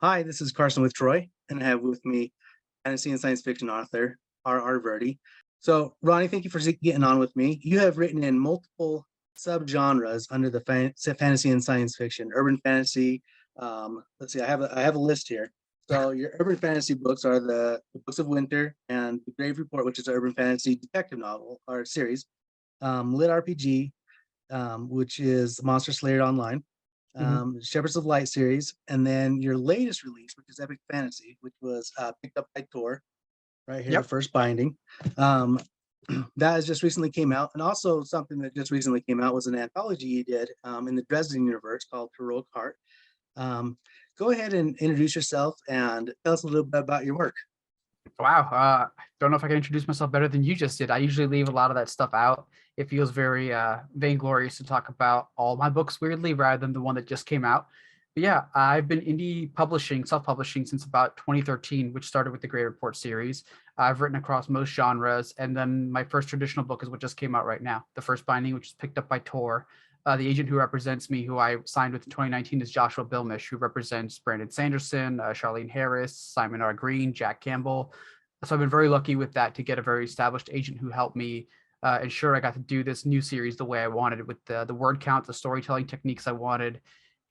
Hi, this is Carson with Troy, and I have with me fantasy and science fiction author R. Virdi. So, Ronnie, thank you for getting on with me. You have written in multiple subgenres under the fantasy and science fiction, urban fantasy. Let's see, I have a list here. So, your urban fantasy books are the Books of Winter and the Grave Report, which is an urban fantasy detective novel or series. Lit RPG, which is Monster Slayer Online, Mhm. Shepherds of Light series, and then your latest release, which is Epic Fantasy, which was picked up by Tor, right here, the Yep. first binding. Um, that has just recently came out, and also something that just recently came out was an anthology you did in the Dresden universe called Heroic Heart. Um, Go ahead and introduce yourself and tell us a little bit about your work. Wow. I don't know if I can introduce myself better than you just did. I usually leave a lot of that stuff out. It feels very vainglorious to talk about all my books weirdly rather than the one that just came out. But yeah, I've been indie publishing, self-publishing since about 2013, which started with the Great Report series. I've written across most genres, and then my first traditional book is what just came out right now, the first binding, which is picked up by Tor. The agent who represents me, who I signed with in 2019, is Joshua Bilmish, who represents Brandon Sanderson, Charlene Harris, Simon R. Green, Jack Campbell. So I've been very lucky with that to get a very established agent who helped me ensure I got to do this new series the way I wanted, with the word count, the storytelling techniques I wanted.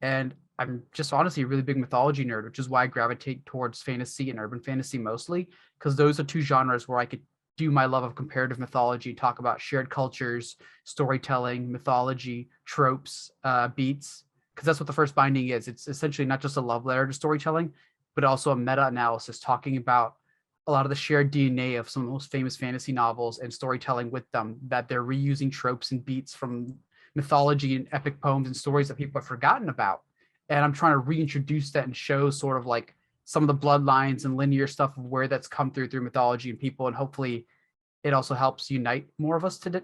And I'm just honestly a really big mythology nerd, which is why I gravitate towards fantasy and urban fantasy mostly, because those are two genres where I could do my love of comparative mythology, talk about shared cultures, storytelling, mythology, tropes, beats, because that's what the first binding is. It's essentially not just a love letter to storytelling, but also a meta-analysis talking about a lot of the shared DNA of some of the most famous fantasy novels and storytelling with them, that they're reusing tropes and beats from mythology and epic poems and stories that people have forgotten about. And I'm trying to reintroduce that and show sort of like some of the bloodlines and linear stuff of where that's come through mythology and people. And hopefully it also helps unite more of us to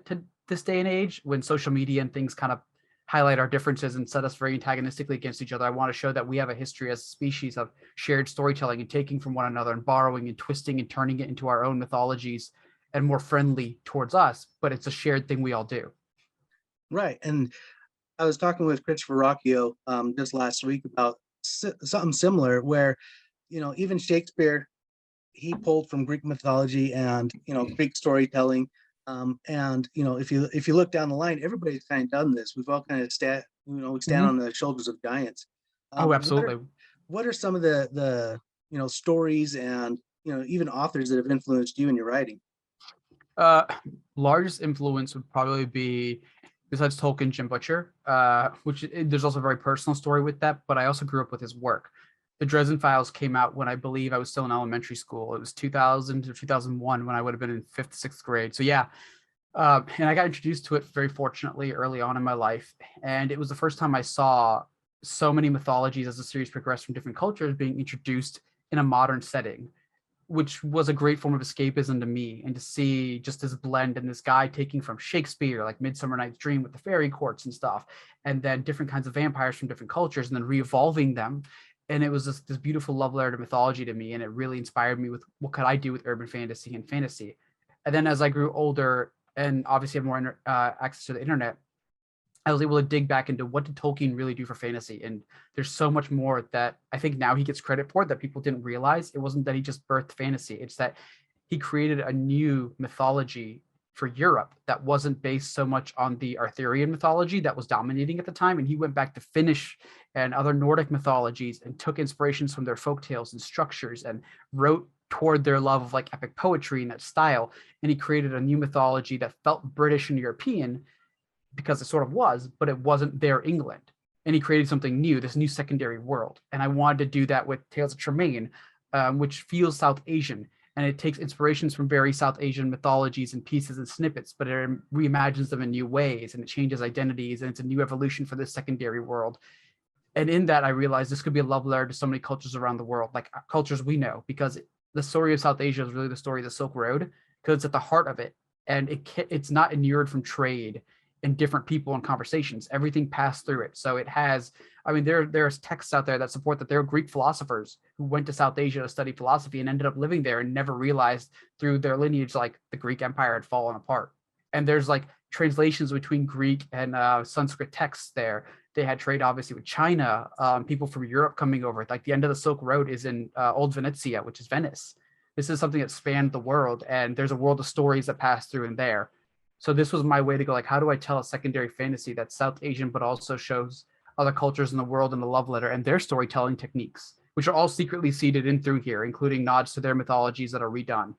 this day and age when social media and things kind of highlight our differences and set us very antagonistically against each other. I want to show that we have a history as a species of shared storytelling and taking from one another and borrowing and twisting and turning it into our own mythologies and more friendly towards us, but it's a shared thing we all do. Right, and I was talking with Christopher Rocchio just last week about something similar, where even Shakespeare, he pulled from Greek mythology and Greek storytelling. And if you look down the line, everybody's kind of done this. We've all kind of we stand Mhm. on the shoulders of giants. Oh, What are absolutely. some of the stories and even authors that have influenced you in your writing? Uh, Largest influence would probably be, besides Tolkien, Jim Butcher, which there's also a very personal story with that, but I also grew up with his work. The Dresden Files came out when I believe I was still in elementary school. It was 2000 or 2001 when I would have been in fifth, sixth grade. So yeah, and I got introduced to it very fortunately early on in my life. And it was the first time I saw so many mythologies as the series progressed from different cultures being introduced in a modern setting, which was a great form of escapism to me, and to see just this blend and this guy taking from Shakespeare, like Midsummer Night's Dream with the fairy courts and stuff, and then different kinds of vampires from different cultures, and then re-evolving them. And it was this beautiful love letter to mythology to me, and it really inspired me with what could I do with urban fantasy and fantasy. And then as I grew older and obviously have more access to the internet, I was able to dig back into what did Tolkien really do for fantasy. And there's so much more that I think now he gets credit for that people didn't realize. It wasn't that he just birthed fantasy, it's that he created a new mythology for Europe that wasn't based so much on the Arthurian mythology that was dominating at the time. And he went back to Finnish and other Nordic mythologies and took inspirations from their folk tales and structures and wrote toward their love of like epic poetry and that style. And he created a new mythology that felt British and European because it sort of was, but it wasn't their England. And he created something new, this new secondary world. And I wanted to do that with Tales of Tremaine, which feels South Asian. And it takes inspirations from very South Asian mythologies and pieces and snippets, but it reimagines them in new ways, and it changes identities, and it's a new evolution for this secondary world. And in that, I realized this could be a love letter to so many cultures around the world, like cultures we know, because the story of South Asia is really the story of the Silk Road, because it's at the heart of it. And it's not inured from trade and different people and conversations. Everything passed through it. So it has, I mean, there's texts out there that support that there are Greek philosophers who went to South Asia to study philosophy and ended up living there and never realized through their lineage, like the Greek Empire had fallen apart. And there's like translations between Greek and Sanskrit texts there. They had trade obviously with China, people from Europe coming over. Like the end of the Silk Road is in Old Venezia, which is Venice. This is something that spanned the world, and there's a world of stories that pass through in there. So this was my way to go, like, how do I tell a secondary fantasy that's South Asian, but also shows other cultures in the world and the love letter and their storytelling techniques, which are all secretly seeded in through here, including nods to their mythologies that are redone.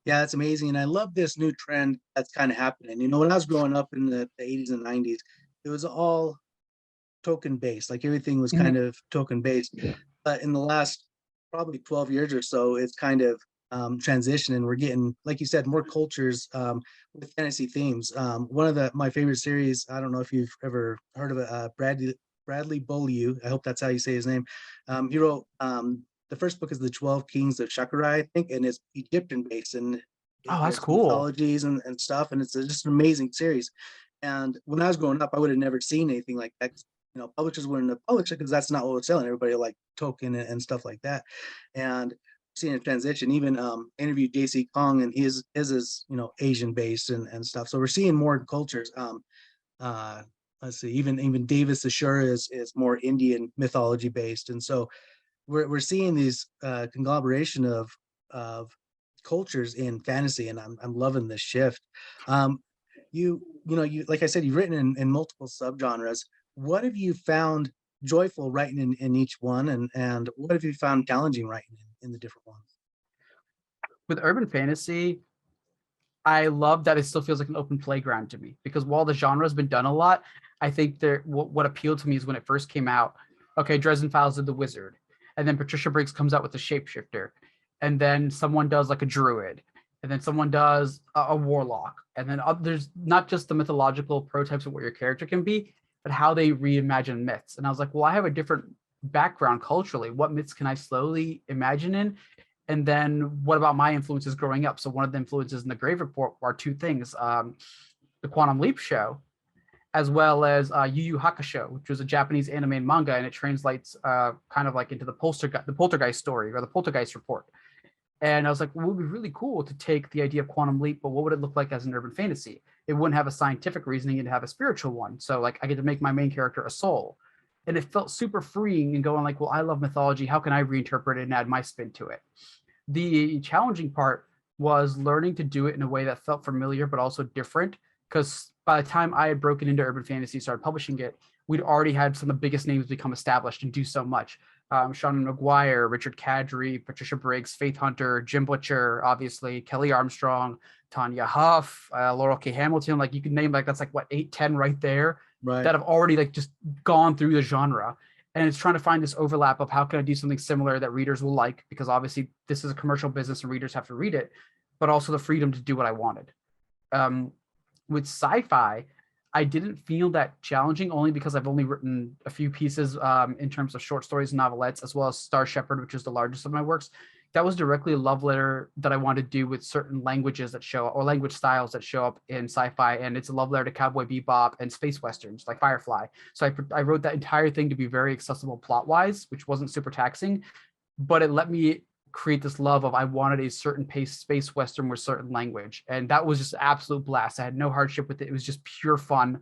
Yeah, that's amazing. And I love this new trend that's kind of happening. You know, when I was growing up in the 80s and 90s, it was all token based, like everything was Mhm. kind of token based. But in the last probably 12 years or so, it's kind of transitioning. We're getting, like you said, more cultures with fantasy themes. One of my favorite series, I don't know if you've ever heard of it, Bradley Beaulieu. I hope that's how you say his name. He wrote the first book is the 12 Kings of Shakarai, I think, and it's Egyptian based and Oh, that's it's cool. mythologies and stuff, and it's just an amazing series. And when I was growing up, I would have never seen anything like that. You know, publishers wouldn't have published it because that's not what was selling. Everybody like token and stuff like that. And seeing a transition, even interviewed JC Kong, and his is, you know, Asian based and stuff. So we're seeing more cultures. Uh let's see, even Davis Ashura is more Indian mythology based. And so we're seeing these conglomeration of cultures in fantasy, and I'm loving this shift. Um, you know, you, like I said, you've written in multiple subgenres. What have you found joyful writing in each one, and what have you found challenging writing in the different ones? With urban fantasy, I love that it still feels like an open playground to me, because while the genre has been done a lot, I think what appealed to me is when it first came out. Okay, Dresden Files did the wizard, and then Patricia Briggs comes out with the shapeshifter, and then someone does like a druid, and then someone does a warlock, and then there's not just the mythological prototypes of what your character can be, but how they reimagine myths. And I was like, well, I have a different background culturally. What myths can I slowly imagine in? And then what about my influences growing up? So one of the influences in the Grave Report are two things: the Quantum Leap show, as well as Yu Yu Hakusho, which was a Japanese anime and manga, and it translates kind of like into the Poltergeist story or the Poltergeist report. And I was like, well, it would be really cool to take the idea of quantum leap, but what would it look like as an urban fantasy? It wouldn't have a scientific reasoning; it'd have a spiritual one. So like, I get to make my main character a soul, and it felt super freeing and going like, well, I love mythology. How can I reinterpret it and add my spin to it? The challenging part was learning to do it in a way that felt familiar but also different, because by the time I had broken into urban fantasy, started publishing it, we'd already had some of the biggest names become established and do so much. Sean McGuire, Richard Kadri, Patricia Briggs, Faith Hunter, Jim Butcher, obviously Kelly Armstrong, Tanya Huff, Laurel K. Hamilton. Like, you could name, like, that's like what, 8, 10 right there, Right. that have already like just gone through the genre. And it's trying to find this overlap of how can I do something similar that readers will like, because obviously this is a commercial business and readers have to read it, but also the freedom to do what I wanted. Um, with sci-fi, I didn't feel that challenging, only because I've only written a few pieces in terms of short stories and novelettes, as well as Star Shepherd, which is the largest of my works. That was directly a love letter that I wanted to do with certain languages that show, or language styles that show up in sci-fi, and it's a love letter to Cowboy Bebop and space westerns like Firefly. So I wrote that entire thing to be very accessible plot-wise, which wasn't super taxing, but it let me create this love of, I wanted a certain pace space western with certain language, and that was just absolute blast. I had no hardship with it. It was just pure fun.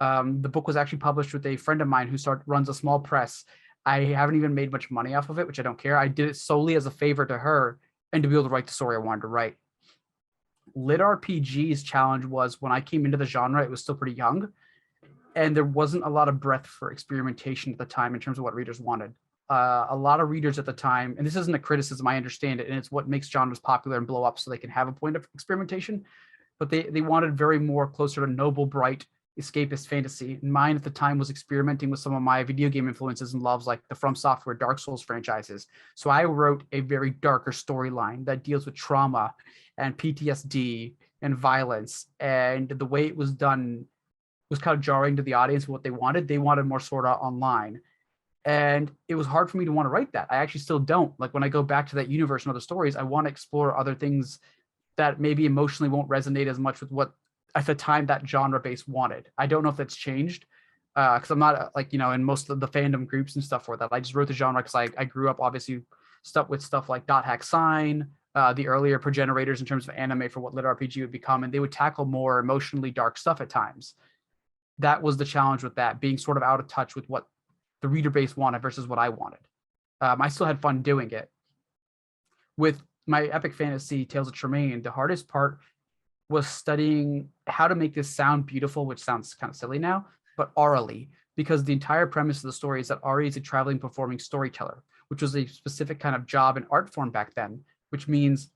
The book was actually published with a friend of mine who runs a small press. I haven't even made much money off of it, which I don't care. I did it solely as a favor to her and to be able to write the story I wanted to write. Lit RPG's challenge was, when I came into the genre, it was still pretty young, and there wasn't a lot of breadth for experimentation at the time in terms of what readers wanted. A lot of readers at the time, and this isn't a criticism, I understand it, and it's what makes genres popular and blow up so they can have a point of experimentation, but they wanted very more closer to noble, bright, escapist fantasy. And mine at the time was experimenting with some of my video game influences and loves, like the From Software Dark Souls franchises. So I wrote a very darker storyline that deals with trauma and PTSD and violence, and the way it was done was kind of jarring to the audience what they wanted. They wanted more Sword Art Online. And it was hard for me to want to write that. I actually still don't. Like, when I go back to that universe and other stories, I want to explore other things that maybe emotionally won't resonate as much with what at the time that genre base wanted. I don't know if that's changed, because I'm not like, in most of the fandom groups and stuff for that. I just wrote the genre because I grew up obviously stuck with stuff like Dot Hack Sign, the earlier progenitors in terms of anime for what lit RPG would become, and they would tackle more emotionally dark stuff at times. that was the challenge with that, being sort of out of touch with what the reader base wanted versus what I wanted. I still had fun doing it. With my epic fantasy Tales of Tremaine, the hardest part was studying how to make this sound beautiful, which sounds kind of silly now, but orally, because the entire premise of the story is that Ari is a traveling performing storyteller, which was a specific kind of job and art form back then, which means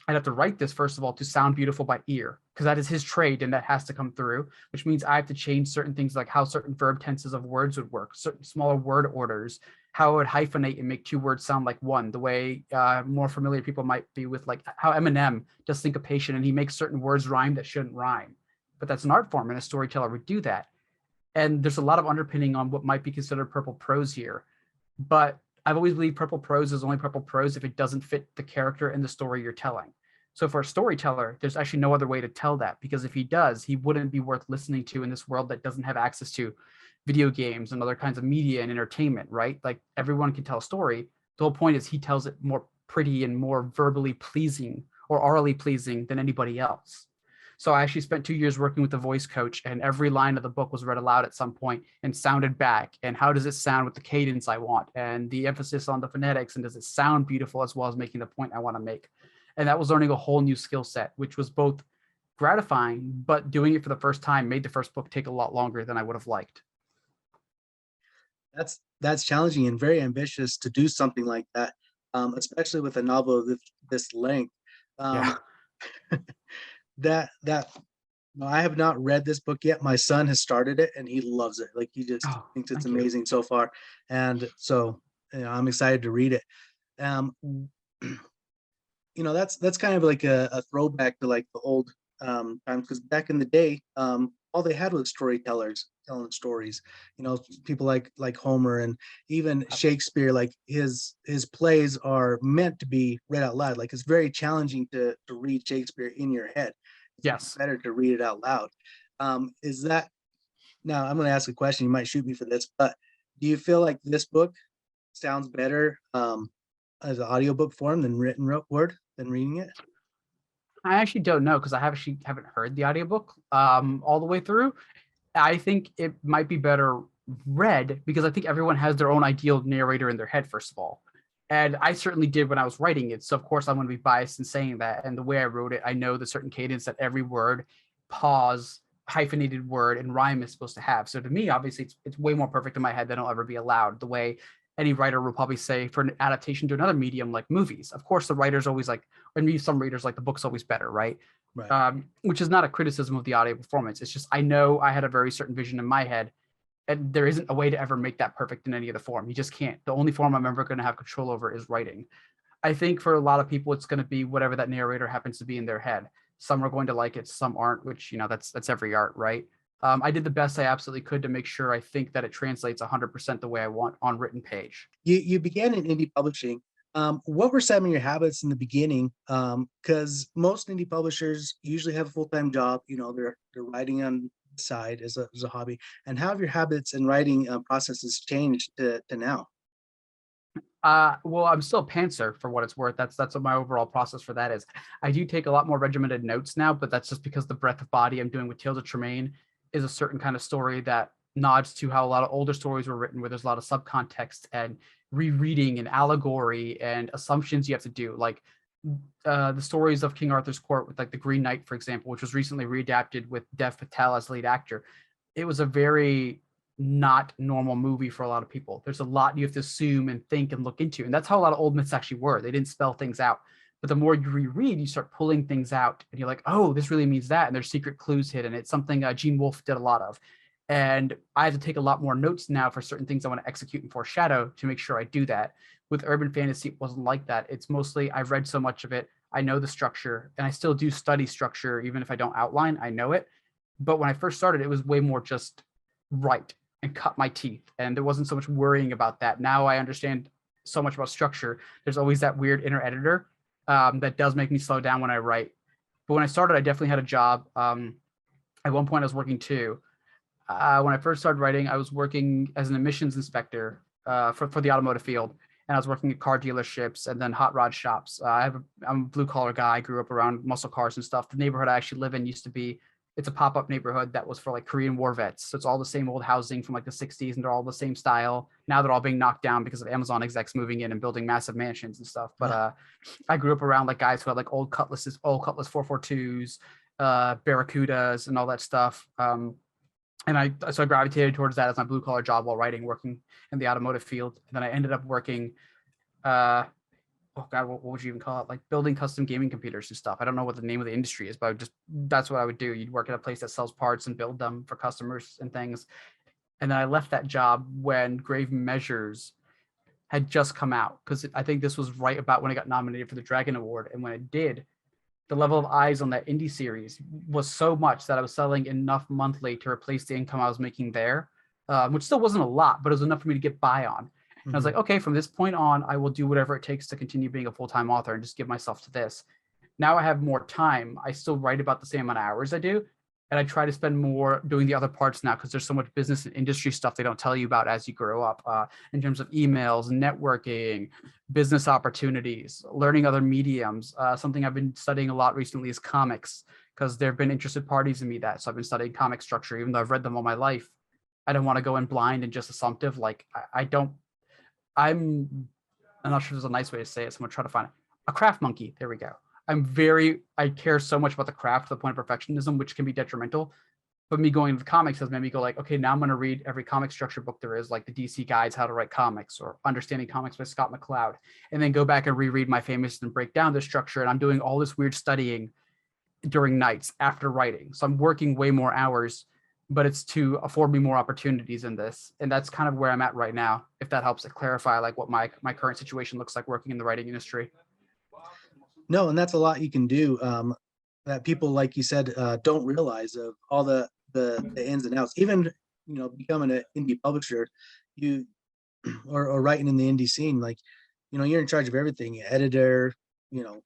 I'd have to write this, first of all, to sound beautiful by ear, because that is his trade and that has to come through, which means I have to change certain things like how certain verb tenses of words would work, certain smaller word orders, how it would hyphenate and make two words sound like one, the way more familiar people might be with like how Eminem does syncopation and he makes certain words rhyme that shouldn't rhyme. But that's an art form and a storyteller would do that. And there's a lot of underpinning on what might be considered purple prose here. But I've always believed purple prose is only purple prose if it doesn't fit the character and the story you're telling. So for a storyteller, there's actually no other way to tell that, because if he does, he wouldn't be worth listening to in this world that doesn't have access to video games and other kinds of media and entertainment, right? Like everyone can tell a story. The whole point is he tells it more pretty and more verbally pleasing or orally pleasing than anybody else. So I actually spent 2 years working with a voice coach, and every line of the book was read aloud at some point and sounded back. And how does it sound with the cadence I want? And the emphasis on the phonetics, and does it sound beautiful as well as making the point I want to make? And that was learning a whole new skill set, which was both gratifying, but doing it for the first time made the first book take a lot longer than I would have liked. That's challenging and very ambitious to do something like that, especially with a novel of this length. Yeah. Um, that no, I have not read this book yet. My son has started it and he loves it. Like he just Oh, thinks it's thank you. amazing so far, and so I'm excited to read it. Um, that's kind of like a throwback to like the old times, because back in the day, all they had was storytellers telling stories. People like Homer and even Shakespeare. Like his plays are meant to be read out loud. Like it's very challenging to read Shakespeare in your head. It's much Yes. better to read it out loud. Is that Now I'm going to ask a question. You might shoot me for this, but do you feel like this book sounds better as an audiobook form than written word than reading it? I actually don't know because I actually haven't heard the audiobook all the way through. I think it might be better read because I think everyone has their own ideal narrator in their head, first of all. And I certainly did when I was writing it. So, of course, I'm going to be biased in saying that. And the way I wrote it, I know the certain cadence that every word, pause, hyphenated word, and rhyme is supposed to have. So, to me, obviously, it's way more perfect in my head than it'll ever be allowed. The way any writer will probably say for an adaptation to another medium like movies. Of course, the writer's always like, and maybe some readers like the book's always better, right? Right. Which is not a criticism of the audio performance. It's just I know I had a very certain vision in my head, and there isn't a way to ever make that perfect in any other form. You just can't. The only form I'm ever going to have control over is writing. I think for a lot of people, it's going to be whatever that narrator happens to be in their head. Some are going to like it, some aren't. Which that's every art, right? I did the best I absolutely could to make sure I think that it translates 100% the way I want on written page. You began in indie publishing. What were some of your habits in the beginning? Because most indie publishers usually have a full-time job. They're writing on the side as a hobby. And how have your habits and writing processes changed to now? Well, I'm still a pantser for what it's worth. That's what my overall process for that is. I do take a lot more regimented notes now, but that's just because the breadth of body I'm doing with Tales of Tremaine is a certain kind of story that nods to how a lot of older stories were written, where there's a lot of subcontext and rereading and allegory and assumptions you have to do. Like the stories of King Arthur's court with like the Green Knight, for example, which was recently readapted with Dev Patel as lead actor. It was a very not normal movie for a lot of people. There's a lot you have to assume and think and look into. And that's how a lot of old myths actually were. They didn't spell things out. But the more you reread, you start pulling things out and you're like, oh, this really means that. And there's secret clues hidden. It's something Gene Wolfe did a lot of. And I have to take a lot more notes now for certain things I want to execute and foreshadow to make sure I do that. With urban fantasy, it wasn't like that. It's mostly I've read so much of it. I know the structure and I still do study structure. Even if I don't outline, I know it. But when I first started, it was way more just write and cut my teeth. And there wasn't so much worrying about that. Now I understand so much about structure. There's always that weird inner editor that does make me slow down when I write. But when I started, I definitely had a job. At one point, I was working too. When I first started writing, I was working as an emissions inspector for the automotive field. And I was working at car dealerships and then hot rod shops. I'm a blue collar guy. I grew up around muscle cars and stuff. The neighborhood I actually live in used to be It's a pop-up neighborhood that was for like Korean War vets. So it's all the same old housing from like the 60s, and they're all the same style. Now they're all being knocked down because of Amazon execs moving in and building massive mansions and stuff. But I grew up around like guys who had like old Cutlasses, old Cutlass 442s, Barracudas, and all that stuff. And I gravitated towards that as my blue collar job while working in the automotive field. And then I ended up working, oh God, what would you even call it? Like building custom gaming computers and stuff. I don't know what the name of the industry is, but that's what I would do. You'd work at a place that sells parts and build them for customers and things. And then I left that job when Grave Measures had just come out, because I think this was right about when it got nominated for the Dragon Award. And when it did, the level of eyes on that indie series was so much that I was selling enough monthly to replace the income I was making there, which still wasn't a lot, but it was enough for me to get by on. And I was like, okay, from this point on, I will do whatever it takes to continue being a full-time author and just give myself to this. Now I have more time. I still write about the same amount of hours I do. And I try to spend more doing the other parts now, because there's so much business and industry stuff they don't tell you about as you grow up, in terms of emails, networking, business opportunities, learning other mediums. Something I've been studying a lot recently is comics, because there have been interested parties in me that. So I've been studying comic structure, even though I've read them all my life. I don't want to go in blind and just assumptive. Like I'm not sure there's a nice way to say it, so I'm gonna try to find it. A craft monkey. There we go. I care so much about the craft to the point of perfectionism, which can be detrimental. But me going into the comics has made me go like, okay, now I'm going to read every comic structure book there is, like the DC Guides, How to Write Comics, or Understanding Comics by Scott McCloud, and then go back and reread my famous and break down the structure. And I'm doing all this weird studying during nights after writing. So I'm working way more hours, but it's to afford me more opportunities in this. And that's kind of where I'm at right now, if that helps to clarify like what my current situation looks like working in the writing industry. No, and that's a lot you can do, that people, like you said, don't realize, of all the ins and outs. Even, becoming an indie publisher, you or writing in the indie scene, like, you're in charge of everything: editor,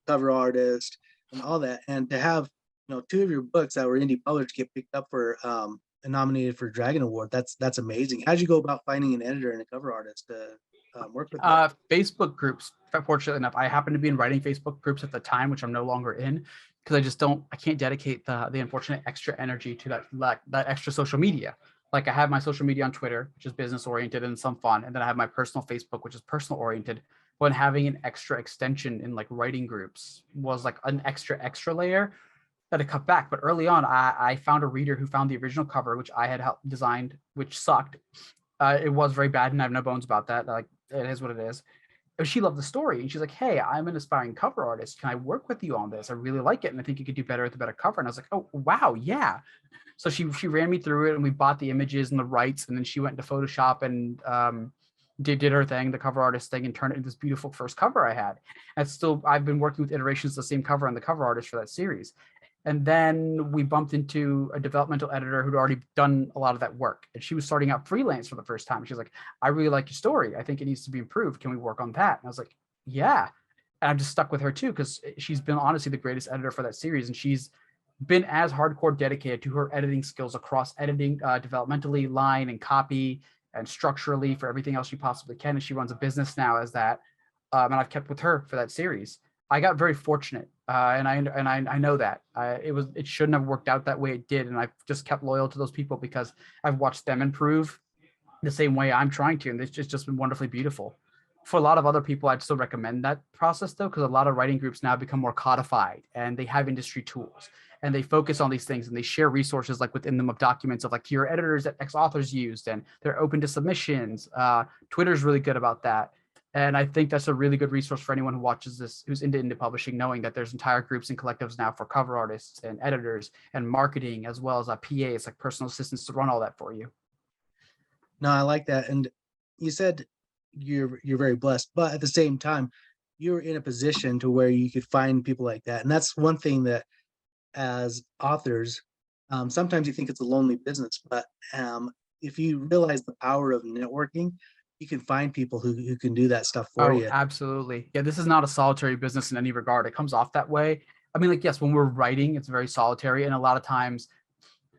cover artist, and all that. And to have, two of your books that were indie published get picked up for and nominated for Dragon Award, that's amazing. How'd you go about finding an editor and a cover artist to work with you? Facebook groups. Fortunately enough, I happen to be in writing Facebook groups at the time, which I'm no longer in, because I can't dedicate the unfortunate extra energy to that extra social media. Like I have my social media on Twitter, which is business oriented and some fun, and then I have my personal Facebook, which is personal oriented. When having an extra extension in like writing groups was like an extra layer that I cut back. But early on, I found a reader who found the original cover, which I had helped designed, which sucked. It was very bad, and I have no bones about that. Like, it is what it is. But she loved the story, and she's like, "Hey, I'm an aspiring cover artist. Can I work with you on this? I really like it, and I think you could do better with a better cover." And I was like, "Oh, wow, yeah." So she ran me through it, and we bought the images and the rights, and then she went into Photoshop and did her thing, the cover artist thing, and turned it into this beautiful first cover I had. And still, I've been working with iterations of the same cover and the cover artist for that series. And then we bumped into a developmental editor who'd already done a lot of that work. And she was starting out freelance for the first time. She's like, "I really like your story. I think it needs to be improved. Can we work on that?" And I was like, "Yeah." And I'm just stuck with her too, because she's been honestly the greatest editor for that series. And she's been as hardcore dedicated to her editing skills across editing, developmentally, line and copy, and structurally for everything else she possibly can. And she runs a business now as that. And I've kept with her for that series. I got very fortunate, and I know that it shouldn't have worked out that way it did, and I've just kept loyal to those people because I've watched them improve the same way I'm trying to, and it's just been wonderfully beautiful. For a lot of other people, I'd still recommend that process though, because a lot of writing groups now become more codified, and they have industry tools, and they focus on these things, and they share resources like within them of documents of like your editors that X authors used, and they're open to submissions. Twitter's really good about that. And I think that's a really good resource for anyone who watches this, who's into indie publishing, knowing that there's entire groups and collectives now for cover artists and editors and marketing, as well as PAs, like personal assistants, to run all that for you. No, I like that. And you said you're very blessed, but at the same time, you're in a position to where you could find people like that. And that's one thing that, as authors, sometimes you think it's a lonely business, but if you realize the power of networking, you can find people who can do that stuff for Oh, you. absolutely. Yeah, this is not a solitary business in any regard. It comes off that way. I mean, like, yes, when we're writing, it's very solitary. And a lot of times,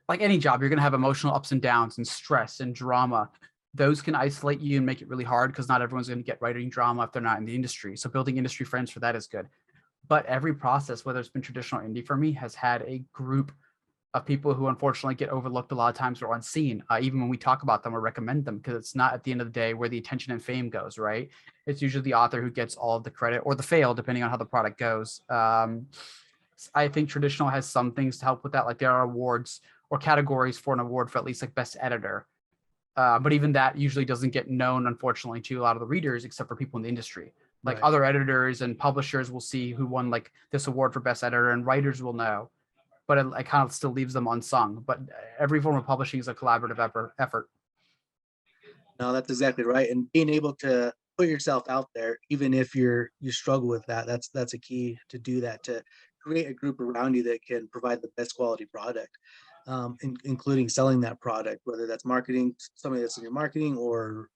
like any job, you're going to have emotional ups and downs and stress and drama. Those can isolate you and make it really hard, because not everyone's going to get writing drama if they're not in the industry. So building industry friends for that is good. But every process, whether it's been traditional or indie for me, has had a group of people who unfortunately get overlooked a lot of times or unseen, even when we talk about them or recommend them, because it's not at the end of the day where the attention and fame goes, right? It's usually the author who gets all of the credit or the fail, depending on how the product goes. I think traditional has some things to help with that, like there are awards or categories for an award for at least like best editor. But even that usually doesn't get known, unfortunately, to a lot of the readers, except for people in the industry. Like Right. other editors and publishers will see who won like this award for best editor, and writers will know, but it kind of still leaves them unsung. But every form of publishing is a collaborative effort. No, that's exactly right. And being able to put yourself out there, even if you struggle with that, that's a key to do that, to create a group around you that can provide the best quality product, including selling that product, whether that's marketing, somebody that's in your marketing, or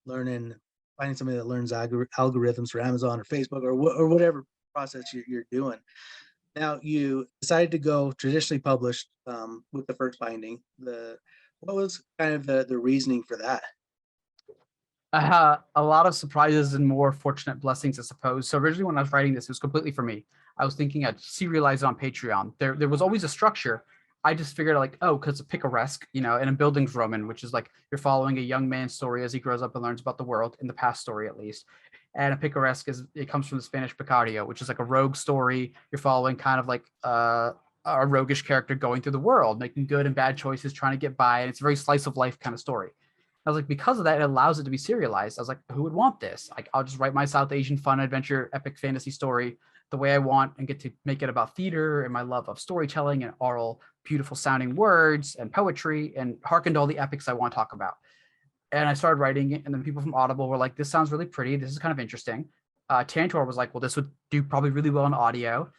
learning, finding somebody that learns algorithms for Amazon or Facebook or whatever process you're doing. Now you decided to go traditionally published with the first binding. What was kind of the reasoning for that? I had a lot of surprises and more fortunate blessings, I suppose. So originally, when I was writing this, it was completely for me. I was thinking I'd serialize it on Patreon. There was always a structure. I just figured like, oh, because it's picaresque, and a Bildungsroman, which is like you're following a young man's story as he grows up and learns about the world, in the past story at least. And a picaresque it comes from the Spanish picario, which is like a rogue story. You're following kind of like a roguish character going through the world, making good and bad choices, trying to get by. And it's a very slice of life kind of story. I was like, because of that, it allows it to be serialized. I was like, who would want this? Like, I'll just write my South Asian fun adventure epic fantasy story the way I want and get to make it about theater and my love of storytelling and oral, beautiful sounding words and poetry, and hearken to all the epics I want to talk about. And I started writing it, and then people from Audible were like, this sounds really pretty. This is kind of interesting. Tantor was like, well, this would do probably really well in audio.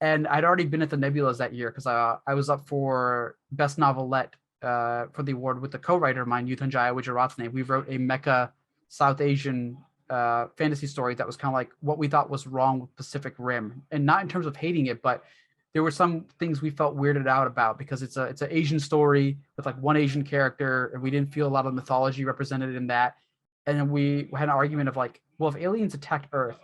And I'd already been at the Nebulas that year because I was up for Best Novelette for the award with the co-writer of mine, Yuthunjaya Wijeratne. We wrote a mecha South Asian fantasy story that was kind of like what we thought was wrong with Pacific Rim, and not in terms of hating it, but there were some things we felt weirded out about because it's an Asian story with like one Asian character, and we didn't feel a lot of mythology represented in that. And then we had an argument of like, well, if aliens attacked Earth,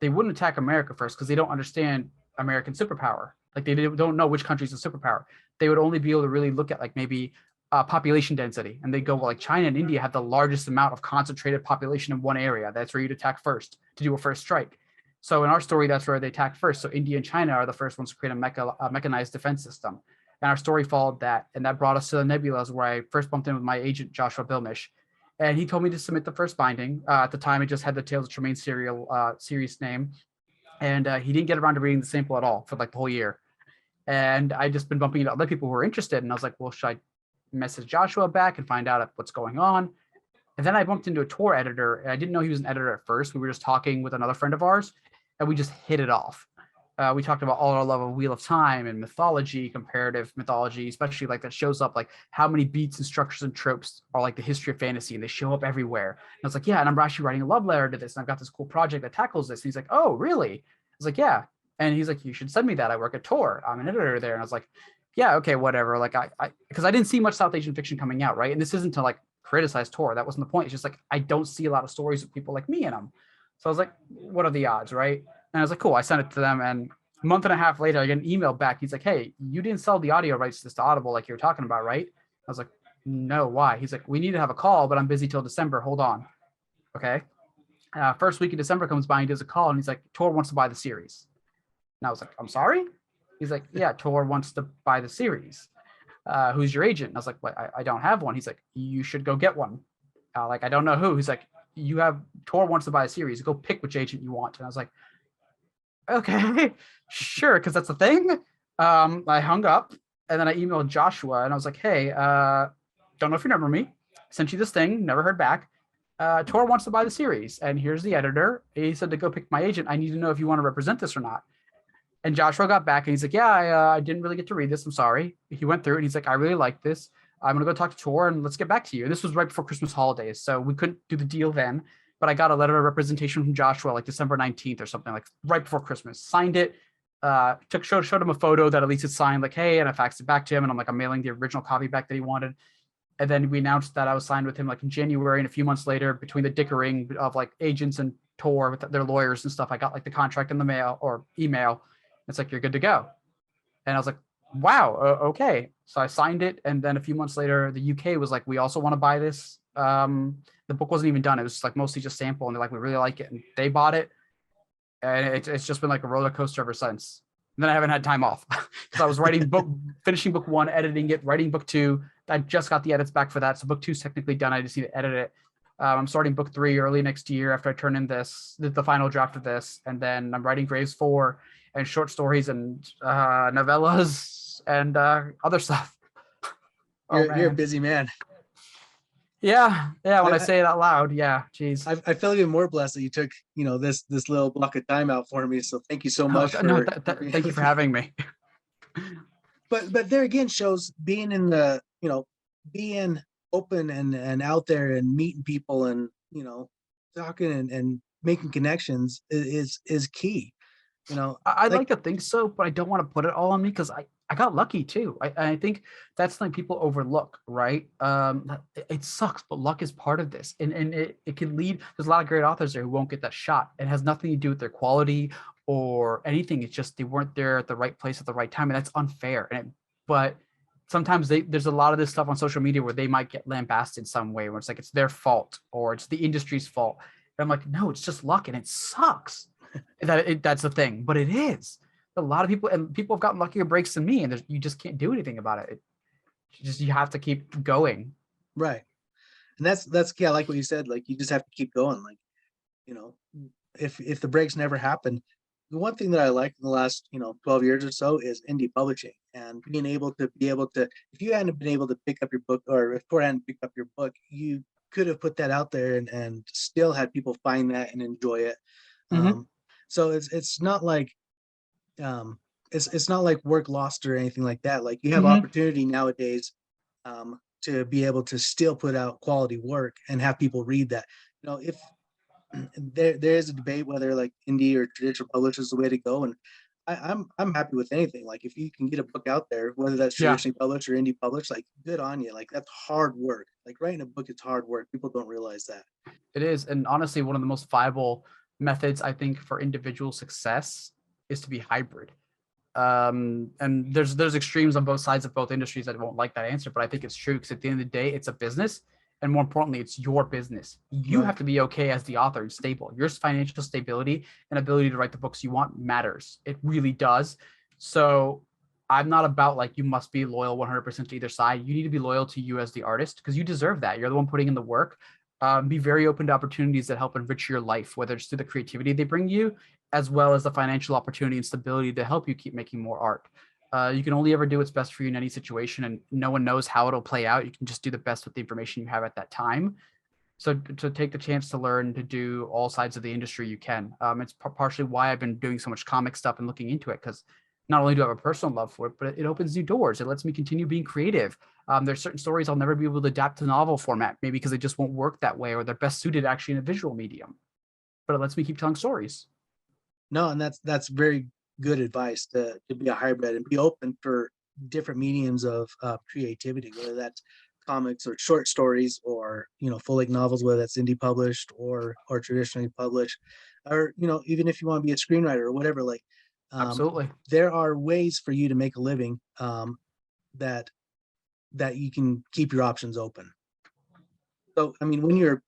they wouldn't attack America first because they don't understand American superpower. Like they don't know which country's a superpower. They would only be able to really look at like maybe population density, and they go, well, like China and India have the largest amount of concentrated population in one area. That's where you'd attack first to do a first strike. So in our story, that's where they attack first. So India and China are the first ones to create a mechanized defense system. And our story followed that. And that brought us to the Nebulas, where I first bumped in with my agent, Joshua Bilmish. And he told me to submit the first binding. At the time, it just had the Tales of Tremaine series name. And he didn't get around to reading the sample at all for like the whole year. And I just been bumping into other people who were interested. And I was like, well, should I message Joshua back and find out what's going on? And then I bumped into a Tor editor, and I didn't know he was an editor at first. We were just talking with another friend of ours, and we just hit it off. We talked about all our love of Wheel of Time and mythology, comparative mythology, especially like that shows up like how many beats and structures and tropes are like the history of fantasy, and they show up everywhere. And I was like, yeah, and I'm actually writing a love letter to this, and I've got this cool project that tackles this. And he's like, oh, really? I was like, yeah. And he's like, you should send me that. I work at Tor. I'm an editor there. And I was like, yeah, okay, whatever. Like because I didn't see much South Asian fiction coming out, right? And this isn't to like criticize Tor. That wasn't the point. It's just like I don't see a lot of stories with people like me in them. So I was like, what are the odds, right? And I was like, cool. I sent it to them, and a month and a half later, I get an email back. He's like, hey, you didn't sell the audio rights to this to Audible like you were talking about, right? I was like, no, why? He's like, we need to have a call, but I'm busy till December. Hold on. Okay. First week of December comes by, and he does a call, and he's like, Tor wants to buy the series. And I was like, I'm sorry? He's like, yeah, Tor wants to buy the series. Who's your agent? And I was like, what? I don't have one. He's like, you should go get one. Like, I don't know who. He's like, Tor wants to buy a series. Go pick which agent you want. And I was like, okay, sure, because that's the thing. I hung up, and then I emailed Joshua, and I was like, hey, don't know if you remember me. Sent you this thing, never heard back. Tor wants to buy the series, and here's the editor. He said to go pick my agent. I need to know if you want to represent this or not. And Joshua got back, and he's like, yeah, I didn't really get to read this. I'm sorry. He went through it, and he's like, I really like this. I'm going to go talk to Tor, and let's get back to you. And this was right before Christmas holidays, so we couldn't do the deal then. But I got a letter of representation from Joshua like December 19th or something, like right before Christmas. Signed it, showed him a photo that at least it's signed, like, hey, and I faxed it back to him, and I'm like, I'm mailing the original copy back that he wanted. And then we announced that I was signed with him like in January, and a few months later, between the dickering of like agents and Tor with their lawyers and stuff, I got like the contract in the mail or email. It's like, you're good to go. And I was like, wow, okay. So I signed it, and then a few months later, the UK was like, we also want to buy this. The book wasn't even done; it was like mostly just sample, and they're like, we really like it, and they bought it, and it's just been like a roller coaster ever since. And then I haven't had time off because I was finishing book one, editing it, writing book two. I just got the edits back for that, so book two's technically done. I just need to edit it. I'm starting book three early next year after I turn in the final draft of this, and then I'm writing Graves 4 and short stories and novellas and other stuff. Oh You're a man, busy man. yeah. When I I, say it out loud, yeah, geez. I feel even more blessed that you took, this little block of time out for me. So thank you so No, much no. for being Thank you with for me. having me. But there again shows being in the, being open and out there and meeting people and, talking and making connections is key. I'd Like like to think so, but I don't want to put it all on me because I got lucky too. I think that's something people overlook, right? It sucks, but luck is part of this. And it can lead, there's a lot of great authors there who won't get that shot. It has nothing to do with their quality or anything. It's just they weren't there at the right place at the right time. And that's unfair. But sometimes there's a lot of this stuff on social media where they might get lambasted some way where it's like it's their fault or it's the industry's fault. And I'm like, no, it's just luck and it sucks that's the thing, but it is. A lot of people have gotten luckier breaks than me, and you just can't do anything about it. You have to keep going. right. And that's key. I like what you said. Like you just have to keep going. Like, you know, if the breaks never happen, the one thing that I like in the last, 12 years or so is indie publishing and being able to, if you hadn't been able to pick up your book or if Tor hadn't picked up your book, you could have put that out there and still had people find that and enjoy it. Mm-hmm. Um, so it's not like um it's not like work lost or anything like that. Like you have Mm-hmm. opportunity nowadays to be able to still put out quality work and have people read that. If there is a debate whether like indie or traditional publish is the way to go, and I'm happy with anything. Like if you can get a book out there, whether that's Yeah, traditionally published or indie published, like good on you. Like that's hard work. Like writing a book is hard work. People don't realize that. it is, and honestly, one of the most viable methods I think for individual success is to be hybrid. And there's extremes on both sides of both industries that won't like that answer, but I think it's true because at the end of the day, it's a business, and more importantly, it's your business. You have Right. to be okay as the author and stable. Your financial stability and ability to write the books you want matters. It really does. So I'm not about like you must be loyal 100% to either side. You need to be loyal to you as the artist because you deserve that. You're the one putting in the work. Be very open to opportunities that help enrich your life, whether it's through the creativity they bring you as well as the financial opportunity and stability to help you keep making more art. You can only ever do what's best for you in any situation, and no one knows how it'll play out. You can just do the best with the information you have at that time. So to take the chance to learn to do all sides of the industry, you can. It's partially why I've been doing so much comic stuff and looking into it because not only do I have a personal love for it, but it opens new doors. It lets me continue being creative. There's certain stories I'll never be able to adapt to novel format, maybe because they just won't work that way, or they're best suited actually in a visual medium. But it lets me keep telling stories. No, and that's very good advice to be a hybrid and be open for different mediums of creativity, whether that's comics or short stories or full length novels, whether that's indie published or traditionally published, or even if you want to be a screenwriter or whatever. Like um, Absolutely. there are ways for you to make a living that you can keep your options open. So I mean, when you're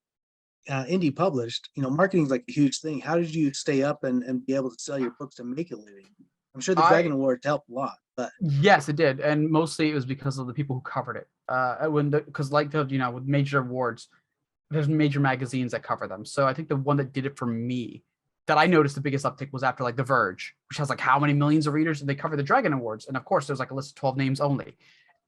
indie published, marketing's like a huge thing. How did you stay up and be able to sell your books and make a living? I'm sure the Dragon I Awards helped a lot, but Yes, it did, and mostly it was because of the people who covered it. Because like with major awards, there's major magazines that cover them. So I think the one that did it for me, that I noticed the biggest uptick was after like The Verge, which has like how many millions of readers, and they cover the Dragon Awards, and of course there's like a list of 12 names only.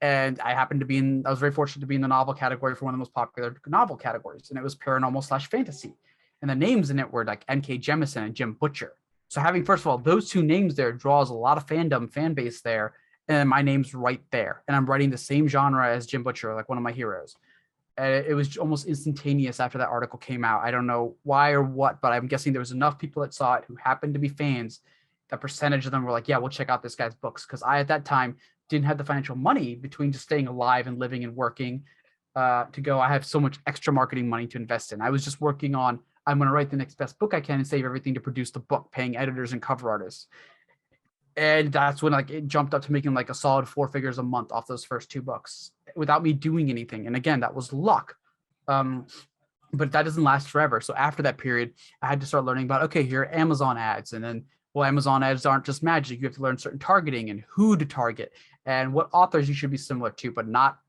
And I happened to be I was very fortunate to be in the novel category for one of the most popular novel categories, and it was paranormal slash fantasy. And the names in it were like N.K. Jemisin and Jim Butcher. So having, first of all, those two names there draws a lot of fan base there, and my name's right there. And I'm writing the same genre as Jim Butcher, like one of my heroes. And it was almost instantaneous after that article came out. I don't know why or what, but I'm guessing there was enough people that saw it who happened to be fans. A percentage of them were like, yeah, we'll check out this guy's books. Because I, at that time, didn't have the financial money between just staying alive and living and working to go, I have so much extra marketing money to invest in. I was just working on, I'm going to write the next best book I can and save everything to produce the book, paying editors and cover artists. And that's when like it jumped up to making like a solid 4 figures a month off those first 2 books without me doing anything. And again, that was luck. Um, but that doesn't last forever. So after that period, I had to start learning about, okay, here are Amazon ads. And then, well, Amazon ads aren't just magic. You have to learn certain targeting and who to target and what authors you should be similar to, but not,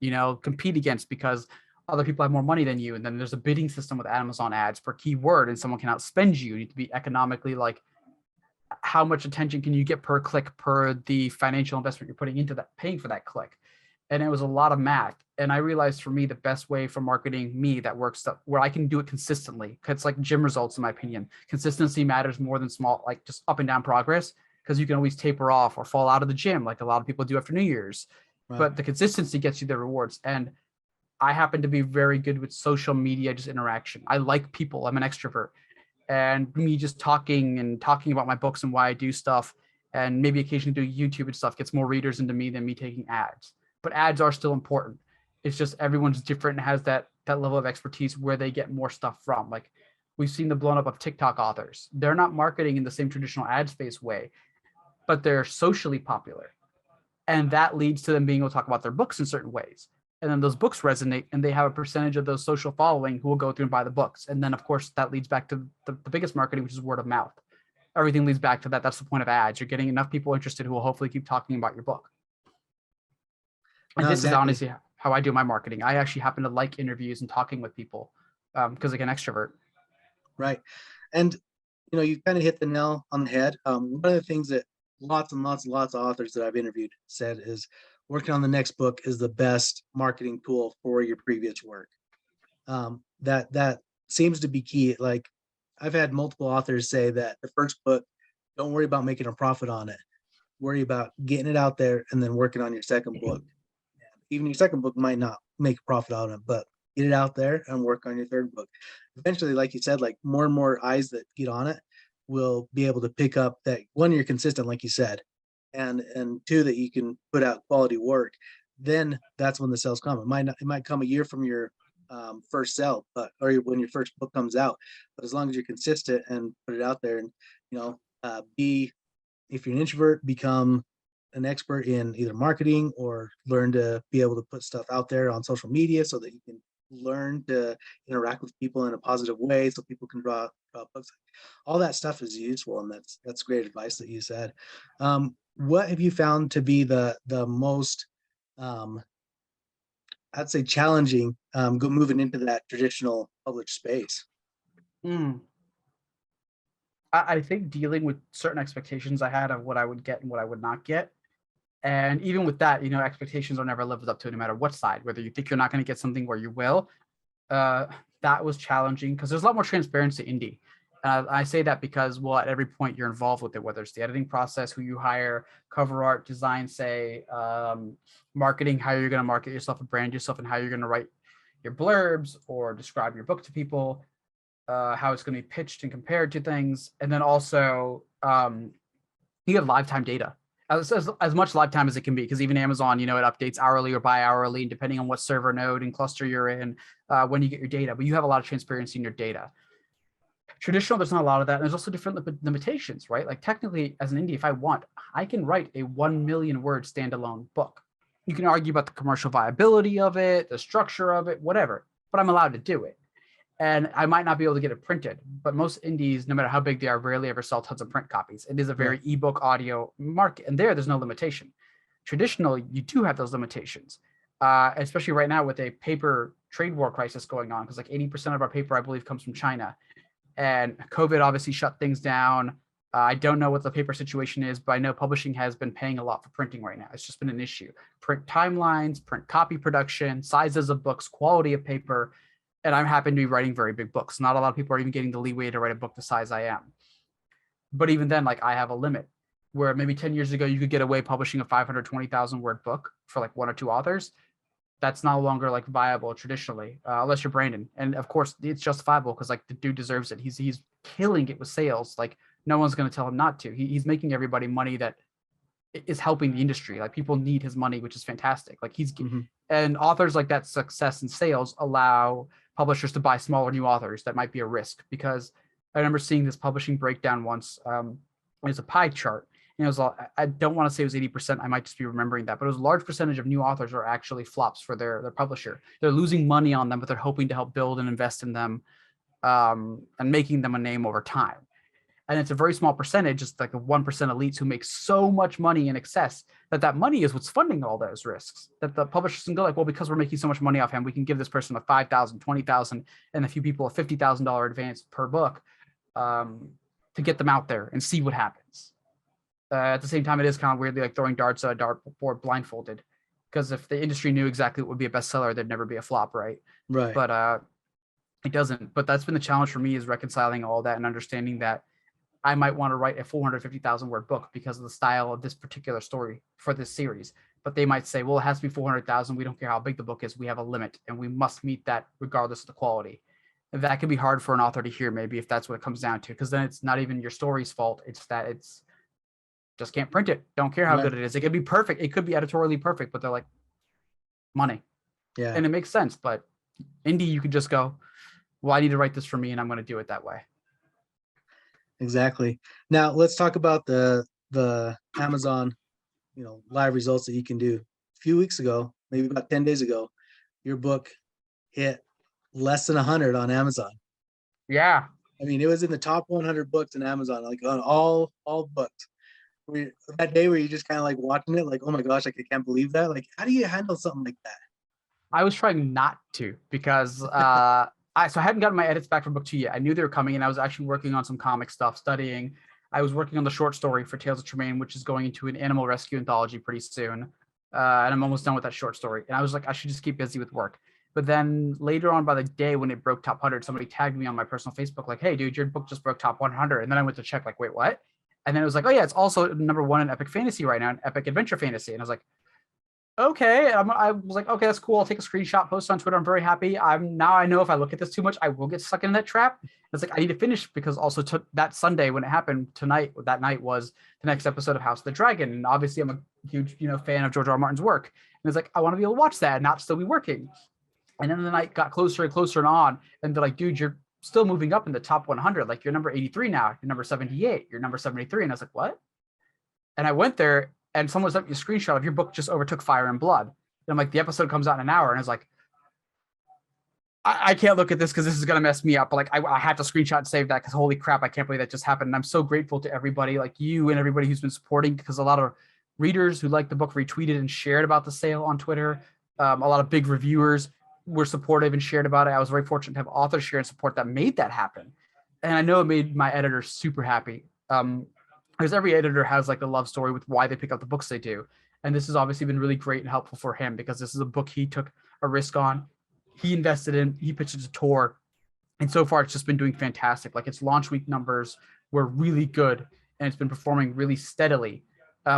compete against because other people have more money than you. And then there's a bidding system with Amazon ads per keyword and someone can outspend you. You need to be economically like, how much attention can you get per click per the financial investment you're putting into that, paying for that click. And it was a lot of math. And I realized for me, the best way for marketing me that works where I can do it consistently, because it's like gym results, in my opinion. Consistency matters more than small, like just up and down progress, because you can always taper off or fall out of the gym like a lot of people do after New Year's. Right. But the consistency gets you the rewards. And I happen to be very good with social media, just interaction. I like people. I'm an extrovert. And me just talking about my books and why I do stuff and maybe occasionally do YouTube and stuff gets more readers into me than me taking ads. But ads are still important. It's just everyone's different and has that level of expertise where they get more stuff from. Like we've seen the blown up of TikTok authors. They're not marketing in the same traditional ad space way, but they're socially popular. And that leads to them being able to talk about their books in certain ways. And then those books resonate and they have a percentage of those social following who will go through and buy the books. And then of course that leads back to the biggest marketing, which is word of mouth. Everything leads back to that. That's the point of ads. You're getting enough people interested who will hopefully keep talking about your book. And No, this is exactly. honestly how I do my marketing. I actually happen to like interviews and talking with people because like an extrovert. Right. And you kind of hit the nail on the head. One of the things that lots and lots and lots of authors that I've interviewed said is working on the next book is the best marketing tool for your previous work. That seems to be key. Like I've had multiple authors say that the first book, don't worry about making a profit on it. Worry about getting it out there and then working on your second book. Even your second book might not make a profit on it, but get it out there and work on your third book. Eventually, like you said, like more and more eyes that get on it will be able to pick up that one, you're consistent, like you said, and two, that you can put out quality work. Then that's when the sales come. It might come a year from your first sell, or when your first book comes out. But as long as you're consistent and put it out there, and if you're an introvert, become an expert in either marketing or learn to be able to put stuff out there on social media so that you can learn to interact with people in a positive way so people can draw books. All that stuff is useful, and that's great advice that you said. What have you found to be the most I'd say challenging moving into that traditional published space? Mm. I think dealing with certain expectations I had of what I would get and what I would not get. And even with that, expectations are never lived up to no matter what side, whether you think you're not going to get something where you will. That was challenging because there's a lot more transparency in indie. I say that because, well, at every point you're involved with it, whether it's the editing process, who you hire, cover art, design, marketing, how you're going to market yourself and brand yourself, and how you're going to write your blurbs or describe your book to people, how it's going to be pitched and compared to things. And then also you have lifetime data. As much lifetime as it can be, because even Amazon, it updates hourly or bi-hourly, depending on what server node and cluster you're in, when you get your data. But you have a lot of transparency in your data. Traditional, there's not a lot of that. And there's also different limitations, right? Like technically, as an indie, if I want, I can write a 1 million word standalone book. You can argue about the commercial viability of it, the structure of it, whatever, but I'm allowed to do it. And I might not be able to get it printed, but most indies, no matter how big they are, rarely ever sell tons of print copies. It is a very ebook audio market, and there's no limitation. Traditional, you do have those limitations, especially right now with a paper trade war crisis going on, because like 80% of our paper, I believe, comes from China. And COVID obviously shut things down. I don't know what the paper situation is, but I know publishing has been paying a lot for printing right now. It's just been an issue. Print timelines, print copy production, sizes of books, quality of paper. And I'm happy to be writing very big books. Not a lot of people are even getting the leeway to write a book the size I am. But even then, like I have a limit where maybe 10 years ago, you could get away publishing a 520,000 word book for like 1 or 2 authors. That's no longer like viable traditionally, unless you're Brandon. And of course it's justifiable because like the dude deserves it. He's killing it with sales. Like no one's going to tell him not to. He's making everybody money that is helping the industry. Like people need his money, which is fantastic. Like and authors like that success in sales allow publishers to buy smaller new authors. That might be a risk, because I remember seeing this publishing breakdown once. It's a pie chart, it was I don't want to say it was 80%. I might just be remembering that, but it was a large percentage of new authors are actually flops for their publisher. They're losing money on them, but they're hoping to help build and invest in them, and making them a name over time. And it's a very small percentage, it's like the 1% elites who make so much money in excess that money is what's funding all those risks. That the publishers can go like, well, because we're making so much money off him, we can give this person a 5,000, 20,000, and a few people a $50,000 advance per book, to get them out there and see what happens. At the same time, it is kind of weirdly like throwing darts at a dartboard blindfolded, because if the industry knew exactly what would be a bestseller, there'd never be a flop, right? Right. But it doesn't. But that's been the challenge for me, is reconciling all that and understanding that I might want to write a 450,000 word book because of the style of this particular story for this series. But they might say, well, it has to be 400,000. We don't care how big the book is. We have a limit and we must meet that regardless of the quality. And that can be hard for an author to hear, maybe, if that's what it comes down to, because then it's not even your story's fault. It's that it's just can't print it. Don't care how Right. good it is. It could be perfect. It could be editorially perfect, but they're like, money. Yeah. And it makes sense. But indie, you could just go, well, I need to write this for me and I'm going to do it that way. Exactly. Now let's talk about the Amazon, live results that you can do. A few weeks ago, maybe about 10 days ago, your book hit less than 100 on Amazon. Yeah. I mean, it was in the top 100 books in Amazon, like on all books. That day where you just kind of like watching it, like, oh my gosh, like I can't believe that. Like, how do you handle something like that? I was trying not to, because I hadn't gotten my edits back from book 2 yet. I knew they were coming, and I was actually working on some comic stuff, studying. I was working on the short story for Tales of Tremaine, which is going into an animal rescue anthology pretty soon. And I'm almost done with that short story. And I was like, I should just keep busy with work. But then later on, by the day when it broke top 100, somebody tagged me on my personal Facebook like, hey, dude, your book just broke top 100. And then I went to check, like, wait, what? And then it was like, oh, yeah, it's also #1 in epic fantasy right now, in epic adventure fantasy. And I was like, okay. I was like, okay, that's cool. I'll take a screenshot, post on Twitter. I'm very happy. Now I know if I look at this too much, I will get stuck in that trap. It's like, I need to finish, because also that Sunday when it happened that night was the next episode of House of the Dragon. And obviously I'm a huge, fan of George R. R. Martin's work. And it's like, I want to be able to watch that and not still be working. And then the night got closer and closer and on. And they're like, dude, you're still moving up in the top 100. Like, you're number 83 now. You're number 78. You're number 73. And I was like, what? And I went there, and someone sent me a screenshot of your book just overtook Fire and Blood. And I'm like, the episode comes out in an hour. And I was like, I can't look at this because this is going to mess me up. But like, I have to screenshot and save that, because holy crap, I can't believe that just happened. And I'm so grateful to everybody like you and everybody who's been supporting, because a lot of readers who liked the book retweeted and shared about the sale on Twitter. A lot of big reviewers were supportive and shared about it. I was very fortunate to have authors share and support that made that happen. And I know it made my editor super happy. Because every editor has like a love story with why they pick up the books they do. And this has obviously been really great and helpful for him, because this is a book he took a risk on. He invested in, he pitched it to tour. And so far it's just been doing fantastic. Like, its launch week numbers were really good, and it's been performing really steadily,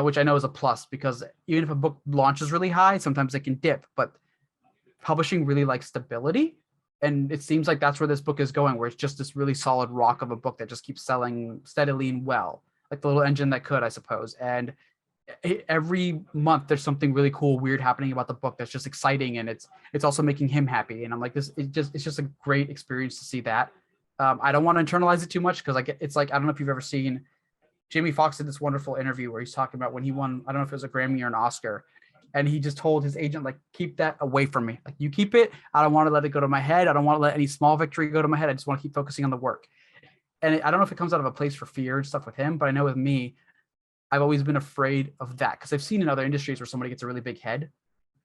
which I know is a plus, because even if a book launches really high, sometimes it can dip, but publishing really likes stability. And it seems like that's where this book is going, where it's just this really solid rock of a book that just keeps selling steadily and well, like the little engine that could, I suppose. And every month there's something really cool, weird happening about the book that's just exciting, and it's also making him happy. And I'm like, it's just a great experience to see that. I don't want to internalize it too much, because it's like, I don't know if you've ever seen, Jamie Foxx did this wonderful interview where he's talking about when he won, I don't know if it was a Grammy or an Oscar, and he just told his agent, like, keep that away from me. Like, you keep it. I don't want to let it go to my head. I don't want to let any small victory go to my head. I just want to keep focusing on the work. And I don't know if it comes out of a place for fear and stuff with him, but I know with me, I've always been afraid of that, because I've seen in other industries where somebody gets a really big head,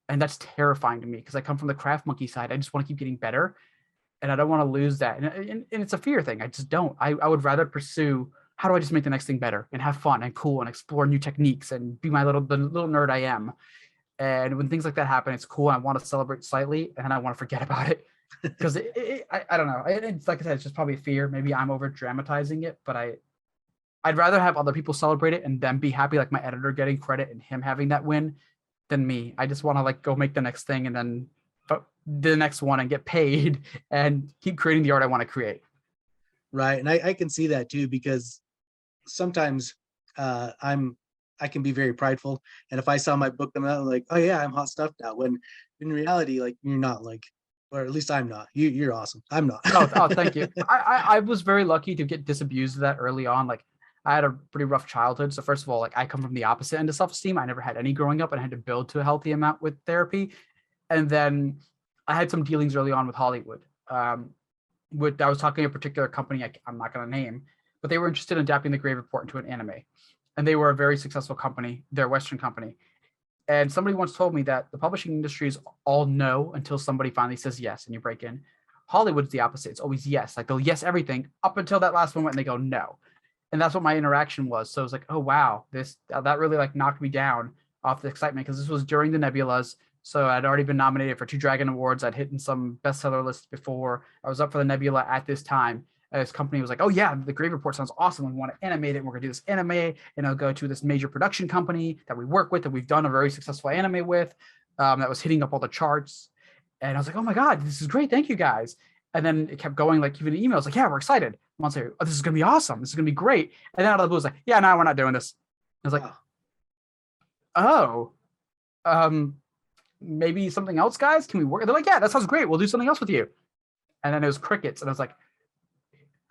and that's terrifying to me, because I come from the craft monkey side. I just want to keep getting better, and I don't want to lose that. And it's a fear thing. I just don't. I would rather pursue, how do I just make the next thing better and have fun and cool and explore new techniques and be the little nerd I am. And when things like that happen, it's cool. I want to celebrate slightly, and then I want to forget about it, because I don't know. It's like I said, it's just probably fear. Maybe I'm over dramatizing it, but I'd rather have other people celebrate it and them be happy, like my editor getting credit and him having that win, than me. I just want to like go make the next thing and then the next one and get paid and keep creating the art I want to create. Right. And I can see that too, because sometimes I can be very prideful. And if I saw my book come out, I'm like, oh yeah, I'm hot stuff now. When in reality, like, you're not, like, or at least I'm not. You're awesome. I'm not. Oh, thank you. I was very lucky to get disabused of that early on. Like, I had a pretty rough childhood. So first of all, like I come from the opposite end of self-esteem. I never had any growing up and I had to build to a healthy amount with therapy. And then I had some dealings early on with Hollywood. I was talking to a particular company I'm not going to name, but they were interested in adapting the Grave Report into an anime. And they were a very successful company. They're a Western company. And somebody once told me that the publishing industry is all no until somebody finally says yes and you break in. Hollywood's the opposite. It's always yes. Like they'll yes everything up until that last moment and they go no. And that's what my interaction was. So it was like, oh wow, that really like knocked me down off the excitement because this was during the Nebulas. So I'd already been nominated for 2 Dragon Awards. I'd hit in some bestseller lists before. I was up for the Nebula at this time. And this company was like, oh yeah, the Grave Report sounds awesome. We want to animate it. And we're gonna do this anime, and it'll go to this major production company that we work with, that we've done a very successful anime with, that was hitting up all the charts. And I was like, oh my God, this is great. Thank you guys. And then it kept going, like even emails, like, yeah, we're excited. Months later, oh, this is gonna be awesome. This is gonna be great. And then out of the blue, it's like, yeah, no, we're not doing this. I was like, oh, maybe something else, guys. Can we work? They're like, yeah, that sounds great. We'll do something else with you. And then it was crickets. And I was like,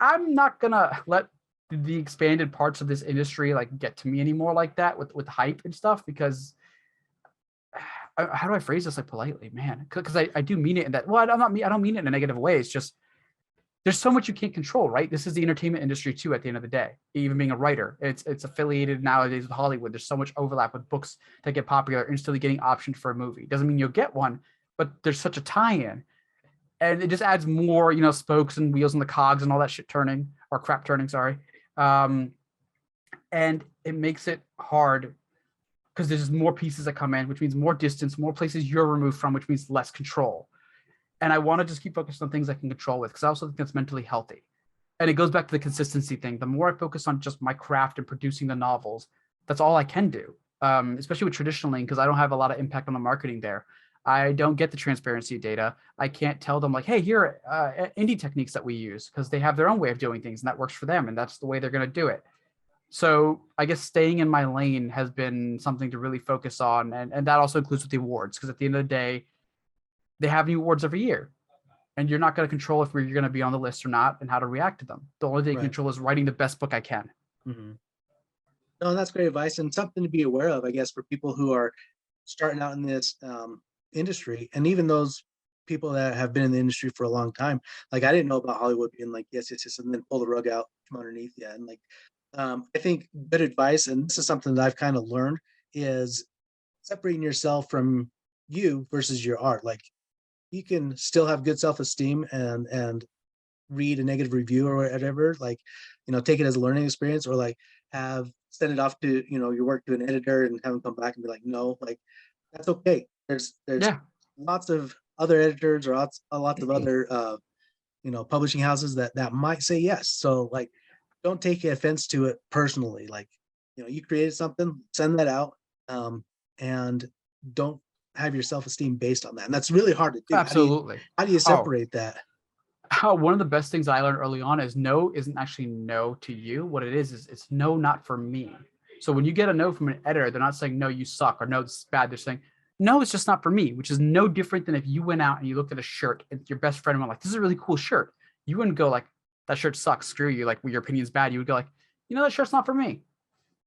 I'm not gonna let the expanded parts of this industry like get to me anymore like that with hype and stuff, because how do I phrase this like politely, man? Because I do mean it in that. Well, I don't mean it in a negative way. It's just there's so much you can't control, right? This is the entertainment industry too. At the end of the day, even being a writer, it's affiliated nowadays with Hollywood. There's so much overlap with books that get popular instantly getting optioned for a movie. Doesn't mean you'll get one, but there's such a tie-in, and it just adds more, spokes and wheels and the cogs and all that shit turning, or crap turning. Sorry, and it makes it hard because there's more pieces that come in, which means more distance, more places you're removed from, which means less control. And I want to just keep focused on things I can control with, because I also think that's mentally healthy. And it goes back to the consistency thing. The more I focus on just my craft and producing the novels, that's all I can do, especially with traditionally, because I don't have a lot of impact on the marketing there. I don't get the transparency data. I can't tell them like, hey, here are indie techniques that we use, because they have their own way of doing things and that works for them. And that's the way they're going to do it. So I guess staying in my lane has been something to really focus on. And that also includes with the awards, because at the end of the day, they have new awards every year, and you're not going to control if you're going to be on the list or not and how to react to them. The only thing you control is writing the best book I can. Mm-hmm. No, that's great advice and something to be aware of, I guess, for people who are starting out in this industry, and even those people that have been in the industry for a long time. Like I didn't know about Hollywood being like, yes, yes, yes, and then pull the rug out from underneath you. And like, I think good advice, and this is something that I've kind of learned, is separating yourself from you versus your art. Like you can still have good self-esteem and read a negative review or whatever, like, take it as a learning experience, or like send it off to, your work to an editor and have them come back and be like, no, like that's okay. There's lots of other editors or lots of other, publishing houses that might say yes. So like, don't take offense to it personally. Like, you created something, send that out, and don't have your self-esteem based on that. And that's really hard to do. Absolutely. How do you separate that? One of the best things I learned early on is no isn't actually no to you. What it is it's no, not for me. So when you get a no from an editor, they're not saying no, you suck, or no, this is bad. They're saying no, it's just not for me, which is no different than if you went out and you looked at a shirt and your best friend went like, this is a really cool shirt. You wouldn't go like, that shirt sucks, screw you, like, well, your opinion's bad. You would go like, that shirt's not for me.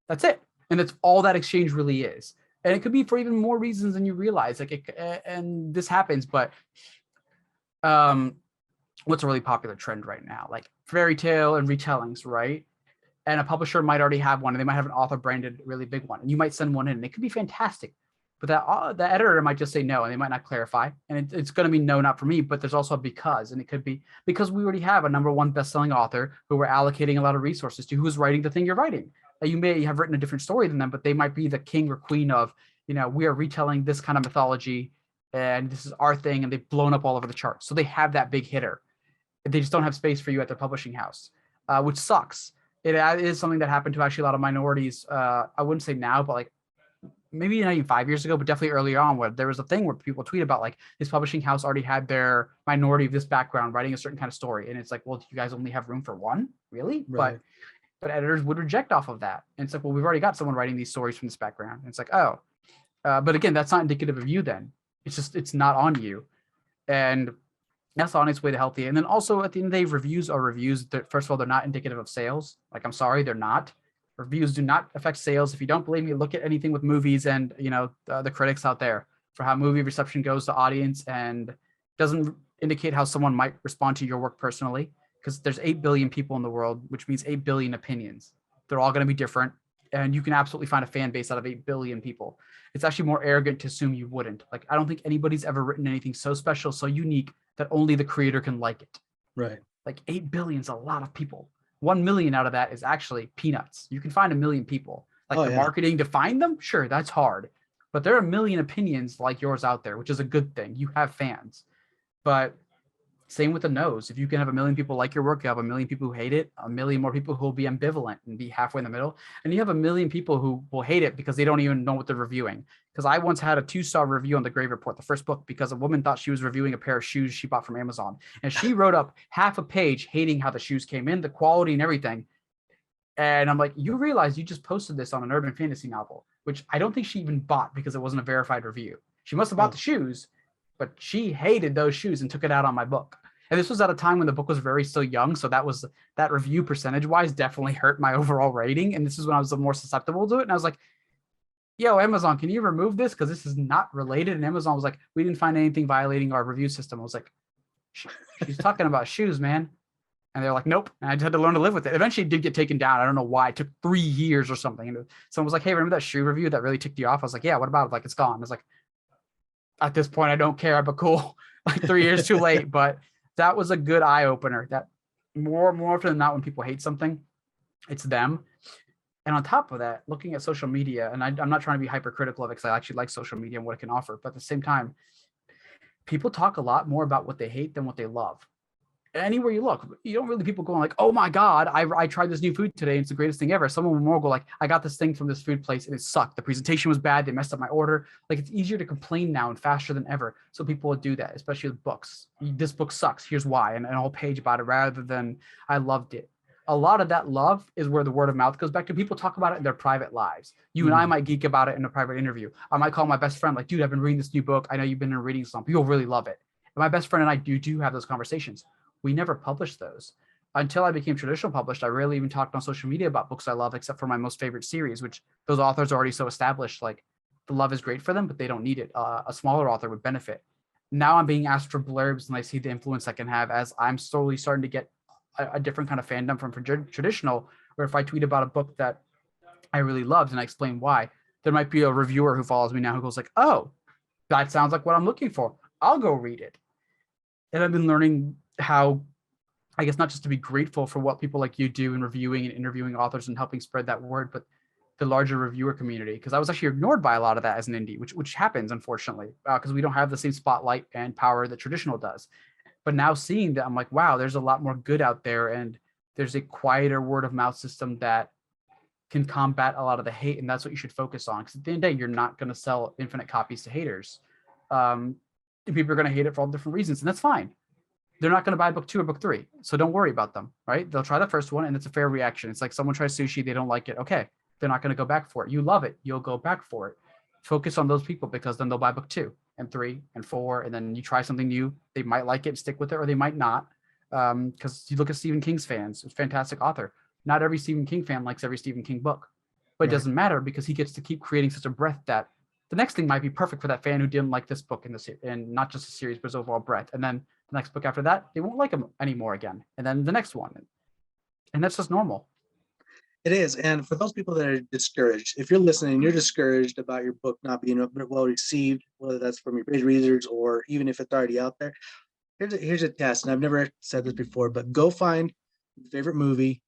That's it. And that's all that exchange really is. And it could be for even more reasons than you realize. Like, and this happens, but what's a really popular trend right now? Like fairy tale and retellings, right? And a publisher might already have one, and they might have an author branded really big one, and you might send one in, and it could be fantastic. But the editor might just say no, and they might not clarify, and it's going to be no, not for me. But there's also a because, and it could be because we already have a #1 best-selling author who we're allocating a lot of resources to, who's writing the thing you're writing. You may have written a different story than them, but they might be the king or queen of, we are retelling this kind of mythology, and this is our thing, and they've blown up all over the charts. So they have that big hitter. They just don't have space for you at their publishing house, which sucks. It is something that happened to actually a lot of minorities. I wouldn't say now, but like maybe not even 5 years ago, but definitely earlier on, where there was a thing where people tweet about like this publishing house already had their minority of this background writing a certain kind of story. And it's like, well, do you guys only have room for one? Really? Right. But editors would reject off of that. And it's like, well, we've already got someone writing these stories from this background. And it's like, oh, but again, that's not indicative of you then. It's not on you. And that's the honest way to healthy. And then also at the end of the day, reviews are reviews. First of all, they're not indicative of sales. Like, I'm sorry, they're not. Reviews do not affect sales. If you don't believe me, look at anything with movies and the critics out there for how movie reception goes to audience, and doesn't indicate how someone might respond to your work personally, because there's 8 billion people in the world, which means 8 billion opinions. They're all going to be different, and you can absolutely find a fan base out of 8 billion people. It's actually more arrogant to assume you wouldn't. Like, I don't think anybody's ever written anything so special, so unique that only the creator can like it. Right. Like 8 billion is a lot of people. 1 million out of that is actually peanuts. You can find a million people. Like marketing to find them, sure, that's hard. But there are a million opinions like yours out there, which is a good thing. You have fans. But same with the no's. If you can have a million people like your work, you have a million people who hate it, a million more people who will be ambivalent and be halfway in the middle. And you have a million people who will hate it because they don't even know what they're reviewing. Because I once had a 2-star review on The Grave Report, the first book, because a woman thought she was reviewing a pair of shoes she bought from Amazon. And she wrote up half a page hating how the shoes came in, the quality and everything. And I'm like, you realize you just posted this on an urban fantasy novel, which I don't think she even bought because it wasn't a verified review. She must have bought the shoes, but she hated those shoes and took it out on my book. And this was at a time when the book was very still young. So that review percentage wise definitely hurt my overall rating. And this is when I was more susceptible to it. And I was like, yo, Amazon, can you remove this? Because this is not related. And Amazon was like, we didn't find anything violating our review system. I was like, she's talking about shoes, man. And they're like, nope. And I just had to learn to live with it. Eventually it did get taken down. I don't know why. It took 3 years or something. And someone was like, hey, remember that shoe review that really ticked you off? I was like, yeah, what about it? Like, it's gone. I was like, at this point, I don't care, but cool. Like 3 years too late. But that was a good eye opener. That more often than not, when people hate something, it's them. And on top of that, looking at social media, and I'm not trying to be hypercritical of it because I actually like social media and what it can offer. But at the same time, people talk a lot more about what they hate than what they love. Anywhere you look, you don't really people going like, oh my God, I tried this new food today. And it's the greatest thing ever. Someone will more go like, I got this thing from this food place and it sucked. The presentation was bad. They messed up my order. Like, it's easier to complain now and faster than ever. So people will do that, especially with books. This book sucks. Here's why. And a whole page about it rather than I loved it. A lot of that love is where the word of mouth goes back to. People talk about it in their private lives. You and I might geek about it in a private interview. I might call my best friend like, dude, I've been reading this new book. I know you've been in a reading slump. You'll really love it. And my best friend and I do have those conversations. We never published those. Until I became traditional published, I rarely even talked on social media about books I love, except for my most favorite series, which those authors are already so established. Like, the love is great for them, but they don't need it. A smaller author would benefit. Now I'm being asked for blurbs, and I see the influence I can have as I'm slowly starting to get a different kind of fandom from traditional, where if I tweet about a book that I really loved and I explain why, there might be a reviewer who follows me now who goes like, oh, that sounds like what I'm looking for. I'll go read it. And I've been learning how, I guess, not just to be grateful for what people like you do in reviewing and interviewing authors and helping spread that word, but the larger reviewer community. Because I was actually ignored by a lot of that as an indie, which happens, unfortunately, because we don't have the same spotlight and power that traditional does. But now seeing that, I'm like, wow, there's a lot more good out there. And there's a quieter word of mouth system that can combat a lot of the hate. And that's what you should focus on. Because at the end of the day, you're not going to sell infinite copies to haters. People are going to hate it for all different reasons. And that's fine. They're not going to buy book 2 or book 3. So don't worry about them, right? They'll try the first one and it's a fair reaction. It's like someone tries sushi, they don't like it. Okay, they're not going to go back for it. You love it, you'll go back for it. Focus on those people, because then they'll buy book 2 and 3 and 4. And then you try something new. They might like it and stick with it, or they might not. Because you look at Stephen King's fans, it's a fantastic author. Not every Stephen King fan likes every Stephen King book, but it doesn't matter, because he gets to keep creating such a breadth that the next thing might be perfect for that fan who didn't like this book in the and not just the series, but his overall breadth. And then the next book after that, they won't like him anymore again. And then the next one. And that's just normal. It is. And for those people that are discouraged, if you're listening and you're discouraged about your book not being well received, whether that's from your page readers or even if it's already out there, here's a test. And I've never said this before, but go find your favorite movie,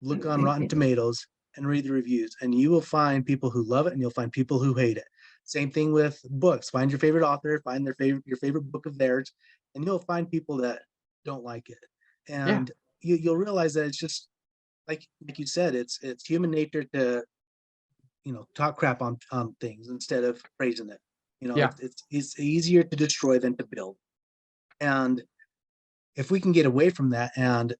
look on Rotten Tomatoes, and read the reviews. And you will find people who love it and you'll find people who hate it. Same thing with books. Find your favorite author, find your favorite book of theirs, and you'll find people that don't like it. And you'll realize that it's just like you said, it's human nature to talk crap on things instead of praising it. It's easier to destroy than to build. And if we can get away from that, and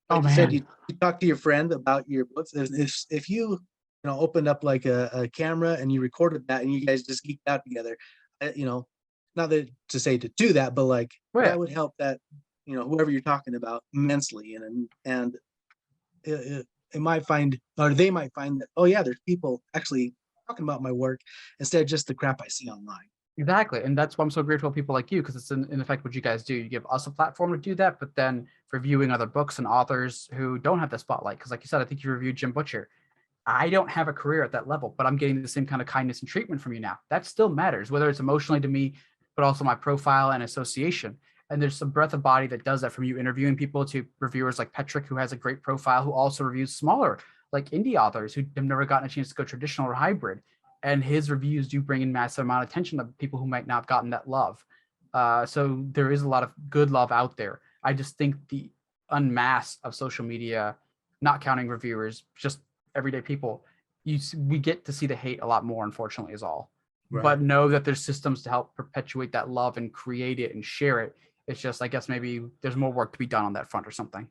like you said, you talk to your friend about your books. If you opened up like a camera and you recorded that and you guys just geeked out together, not that to say to do that, but like that would help that whoever you're talking about immensely, and it might find, or they might find that, oh yeah, there's people actually talking about my work instead of just the crap I see online. Exactly. And that's why I'm so grateful to people like you, because it's in effect what you guys do. You give us a platform to do that, but then reviewing other books and authors who don't have the spotlight. Because, like you said, I think you reviewed Jim Butcher. I don't have a career at that level, but I'm getting the same kind of kindness and treatment from you now. That still matters, whether it's emotionally to me, but also my profile and association. And there's some breadth of body that does that, from you interviewing people to reviewers like Petrick, who has a great profile, who also reviews smaller, like indie authors who have never gotten a chance to go traditional or hybrid. And his reviews do bring in massive amount of attention to people who might not have gotten that love. So there is a lot of good love out there. I just think the unmass of social media, not counting reviewers, just everyday people, we get to see the hate a lot more, unfortunately, is all. Right. But know that there's systems to help perpetuate that love and create it and share it. It's just, I guess maybe there's more work to be done on that front or something.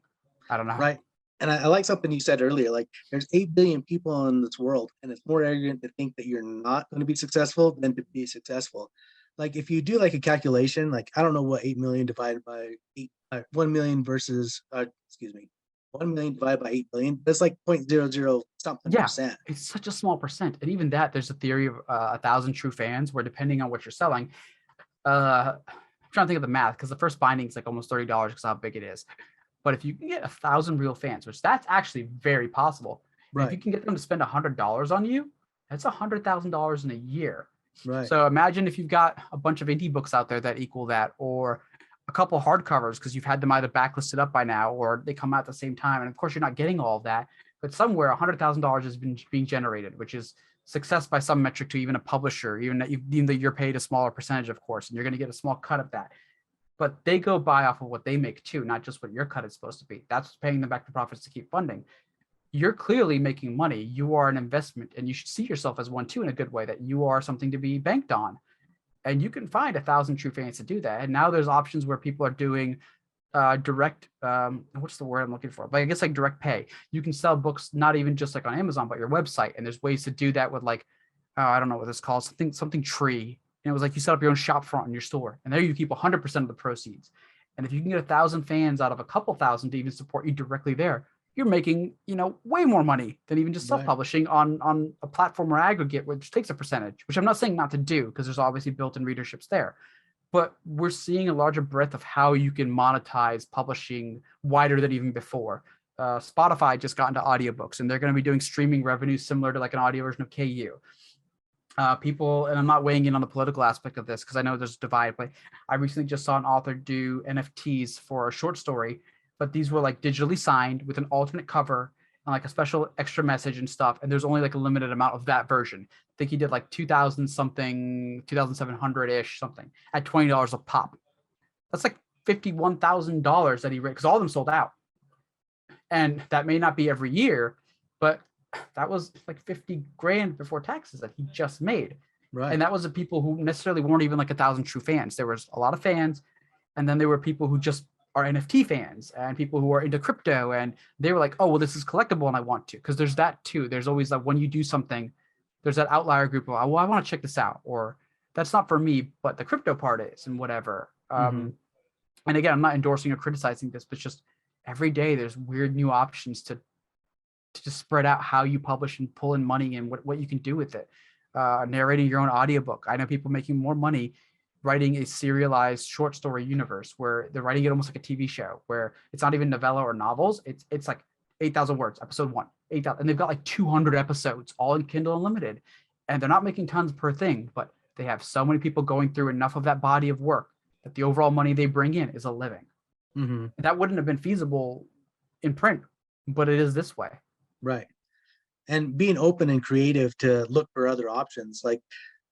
I don't know. Right. And I like something you said earlier, like there's 8 billion people in this world, and it's more arrogant to think that you're not going to be successful than to be successful. Like if you do like a calculation, like I don't know what 8 million divided by 1 million versus, excuse me, 1 million divided by 8 billion, that's like 0.00 something Yeah, percent. it's such a small percent. And even that, there's a theory of 1,000 true fans, where depending on what you're selling, I'm trying to think of the math, because the first binding is like almost $30 because of how big it is. But if you can get 1,000 real fans, which that's actually very possible, and if you Right. can get them to spend $100 on you, that's $100,000 in a year. Right. So imagine if you've got a bunch of indie books out there that equal that, or a couple hardcovers because you've had them either backlisted up by now or they come out at the same time. And of course, you're not getting all of that, but somewhere $100,000 has been being generated, which is success by some metric to even a publisher, even though you're paid a smaller percentage, of course, and you're going to get a small cut of that. But they go by off of what they make too, not just what your cut is supposed to be. That's paying them back the profits to keep funding. You're clearly making money. You are an investment, and you should see yourself as one too, in a good way, that you are something to be banked on. And you can find 1,000 true fans to do that. And now there's options where people are doing direct, what's the word I'm looking for? But I guess like direct pay. You can sell books not even just like on Amazon, but your website. And there's ways to do that with like, I don't know what this is called, something tree. And it was like you set up your own shop front in your store, and there you keep 100% of the proceeds. And if you can get 1,000 fans out of a couple thousand to even support you directly there, you're making, way more money than even just Right. self-publishing on a platform or aggregate, which takes a percentage, which I'm not saying not to do, because there's obviously built-in readerships there. But we're seeing a larger breadth of how you can monetize publishing wider than even before. Spotify just got into audiobooks, and they're going to be doing streaming revenue similar to like an audio version of KU. People, and I'm not weighing in on the political aspect of this because I know there's a divide, but I recently just saw an author do NFTs for a short story, but these were like digitally signed with an alternate cover and like a special extra message and stuff. And there's only like a limited amount of that version. I think he did like 2,000 something, 2,700-ish something at $20 a pop. That's like $51,000 that he raised, because all of them sold out. And that may not be every year, but that was like 50 grand before taxes that he just made. Right. And that was the people who necessarily weren't even like 1,000 true fans. There was a lot of fans. And then there were people who just are NFT fans and people who are into crypto. And they were like, oh, well, this is collectible and I want to. Because there's that too. There's always like, when you do something, there's that outlier group of, oh, well, I want to check this out. Or that's not for me, but the crypto part is, and whatever. And again, I'm not endorsing or criticizing this, but just every day there's weird new options to just spread out how you publish and pull in money and what you can do with it. Narrating your own audiobook. I know people making more money writing a serialized short story universe where they're writing it almost like a TV show, where it's not even novella or novels. It's like 8,000 words, episode 1, 8,000, and they've got like 200 episodes, all in Kindle Unlimited. And they're not making tons per thing, but they have so many people going through enough of that body of work that the overall money they bring in is a living. And that wouldn't have been feasible in print, but it is this way. Right. And being open and creative to look for other options. Like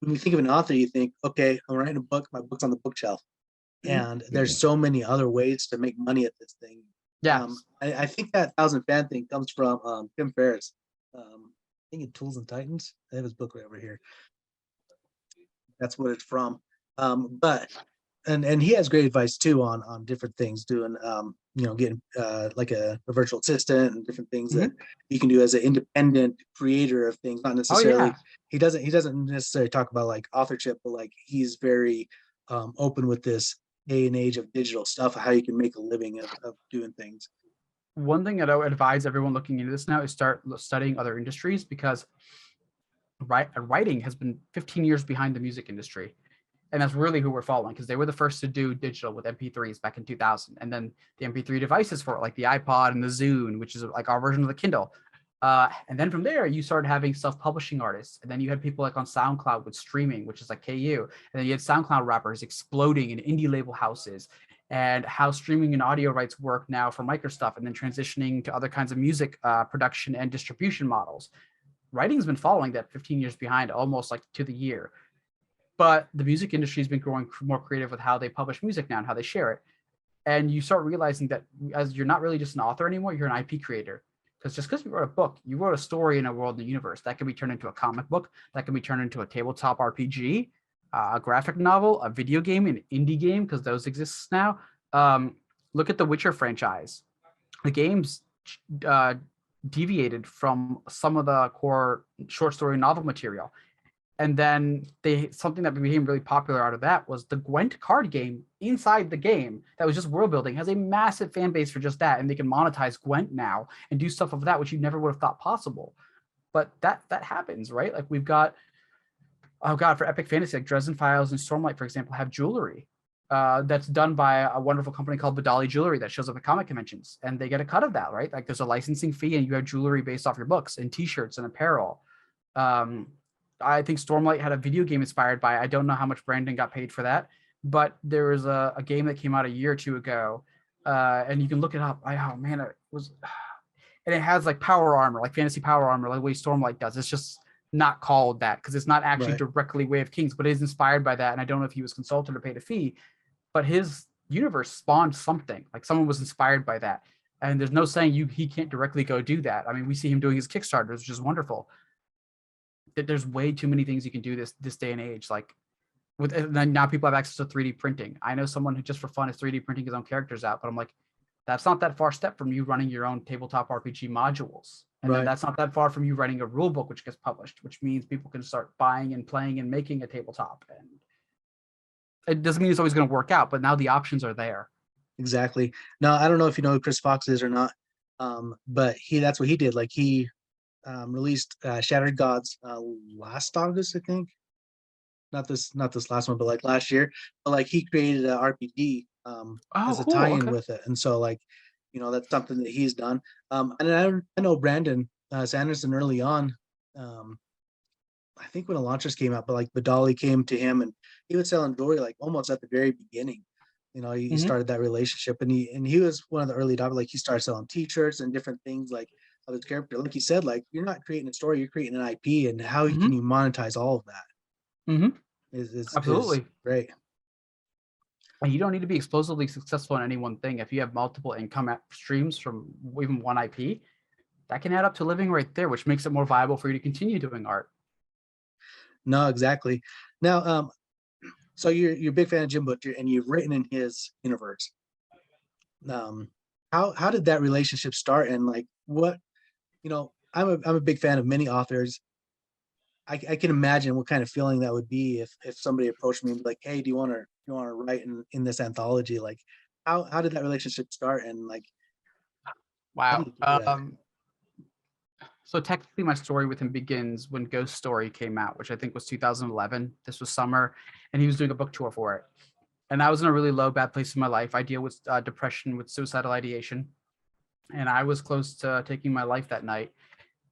when you think of an author, you think, okay, I'm writing a book, my book's on the bookshelf. And there's so many other ways to make money at this thing. Yeah. I think that 1,000 fan thing comes from Tim Ferriss. I think in Tools and Titans. I have his book right over here. That's what it's from. But he has great advice too on different things, doing getting like a virtual assistant and different things that you can do as an independent creator of things. Not necessarily he doesn't necessarily talk about like authorship, but like he's very open with this day and age of digital stuff, how you can make a living of doing things. one thing that I would advise everyone looking into this now is start studying other industries, because writing has been 15 years behind the music industry. And that's really who we're following, because they were the first to do digital with MP3s back in 2000. And then the MP3 devices for it, like the iPod and the Zune, which is like our version of the Kindle. And then from there, you started having self-publishing artists. And then you had people like on SoundCloud with streaming, which is like KU. And then you had SoundCloud rappers exploding in indie label houses, and how streaming and audio rights work now for micro stuff, and then transitioning to other kinds of music production and distribution models. Writing's been following that 15 years behind, almost like to the year. But the music industry has been growing more creative with how they publish music now and how they share it. And you start realizing that as you're not really just an author anymore, you're an IP creator. Because just because you wrote a book, you wrote a story in a world and a universe that can be turned into a comic book, that can be turned into a tabletop RPG, a graphic novel, a video game, an indie game, because those exist now. Look at the Witcher franchise. The games uh, deviated from some of the core short story novel material. And then something that became really popular out of that was the Gwent card game inside the game that was just world building, has a massive fan base for just that. And they can monetize Gwent now and do stuff of that, which you never would have thought possible. But that happens, right? Like we've got, oh God, for epic fantasy, like Dresden Files and Stormlight, for example, have jewelry that's done by a wonderful company called Vidali Jewelry that shows up at comic conventions, and they get a cut of that, right? Like there's a licensing fee, and you have jewelry based off your books and T-shirts and apparel. I think Stormlight had a video game inspired by it. I don't know how much Brandon got paid for that, but there was a game that came out a year or two ago, and you can look it up. Oh man, it was, and it has like power armor, like fantasy power armor, like the way Stormlight does. It's just not called that because it's not actually directly Way of Kings, but it is inspired by that. And I don't know if he was consulted or paid a fee, but his universe spawned something, like someone was inspired by that. And there's no saying he can't directly go do that. I mean, we see him doing his Kickstarters, which is wonderful. There's way too many things you can do this day and age. Like and then now people have access to 3D printing. I know someone who just for fun is 3D printing his own characters out, but I'm like, that's not that far step from you running your own tabletop RPG modules. And then that's not that far from you writing a rule book, which gets published, which means people can start buying and playing and making a tabletop. And it doesn't mean it's always going to work out, but now the options are there. Exactly. Now, I don't know if you know who Chris Fox is or not, but that's what he did. Like he released Shattered Gods last August, I think. Not this last one, but like last year. But like he created an RPG as a tie-in with it, and so like that's something that he's done. And I know Brandon Sanderson early on. I think when the launchers came out, but like Badali came to him and he was selling jewelry like almost at the very beginning. He started that relationship, and he was one of the early adopters. Like he started selling T-shirts and different things like of his character. Like you said, like you're not creating a story, you're creating an IP, and how can you monetize all of that? Absolutely is great. And you don't need to be explosively successful in any one thing. If you have multiple income streams from even one IP, that can add up to living right there, which makes it more viable for you to continue doing art. No, exactly. Now, so you're a big fan of Jim Butcher, and you've written in his universe. How did that relationship start, and like what? I'm a big fan of many authors. I can imagine what kind of feeling that would be if somebody approached me and be like, "Hey, do you want to write in this anthology?" Like, how did that relationship start, and like, wow. So technically, my story with him begins when Ghost Story came out, which I think was 2011. This was summer, and he was doing a book tour for it. And I was in a really low, bad place in my life. I deal with depression, with suicidal ideation, and I was close to taking my life that night.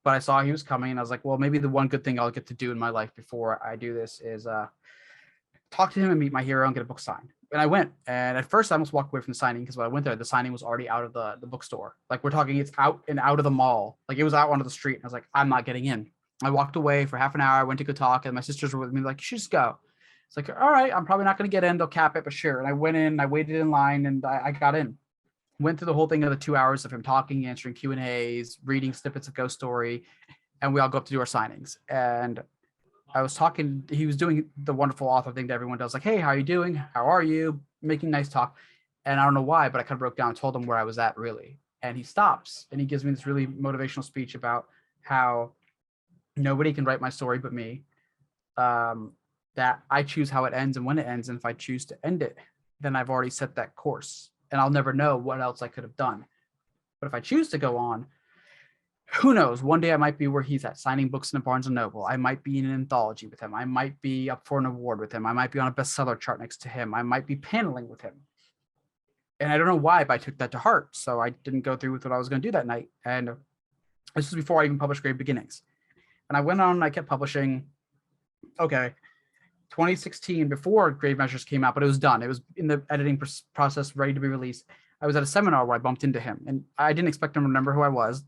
But I saw he was coming, and I was like, well, maybe the one good thing I'll get to do in my life before I do this is talk to him and meet my hero and get a book signed. And I went, and at first I almost walked away from the signing because when I went there, the signing was already out of the bookstore. Like we're talking, it's out and out of the mall. Like it was out onto the street. And I was like, I'm not getting in. I walked away for half an hour. I went to go talk, and my sisters were with me. Like, you should just go. It's like, all right, I'm probably not going to get in. They'll cap it, but sure. And I went in, I waited in line, and I got in. Went through the whole thing of the 2 hours of him talking, answering Q&As, reading snippets of Ghost Story, and we all go up to do our signings. And I was talking, he was doing the wonderful author thing that everyone does, like, hey, how are you doing? How are you? Making nice talk. And I don't know why, but I kind of broke down and told him where I was at really. And he stops and he gives me this really motivational speech about how nobody can write my story but me, that I choose how it ends and when it ends. And if I choose to end it, then I've already set that course and I'll never know what else I could have done. But if I choose to go on, who knows? One day I might be where he's at, signing books in a Barnes and Noble. I might be in an anthology with him. I might be up for an award with him. I might be on a bestseller chart next to him. I might be paneling with him. And I don't know why, but I took that to heart. So I didn't go through with what I was going to do that night. And this was before I even published Great Beginnings. And I went on and I kept publishing. Okay, 2016, before Grave Measures came out, but it was done. It was in the editing process, ready to be released. I was at a seminar where I bumped into him, and I didn't expect him to remember who I was.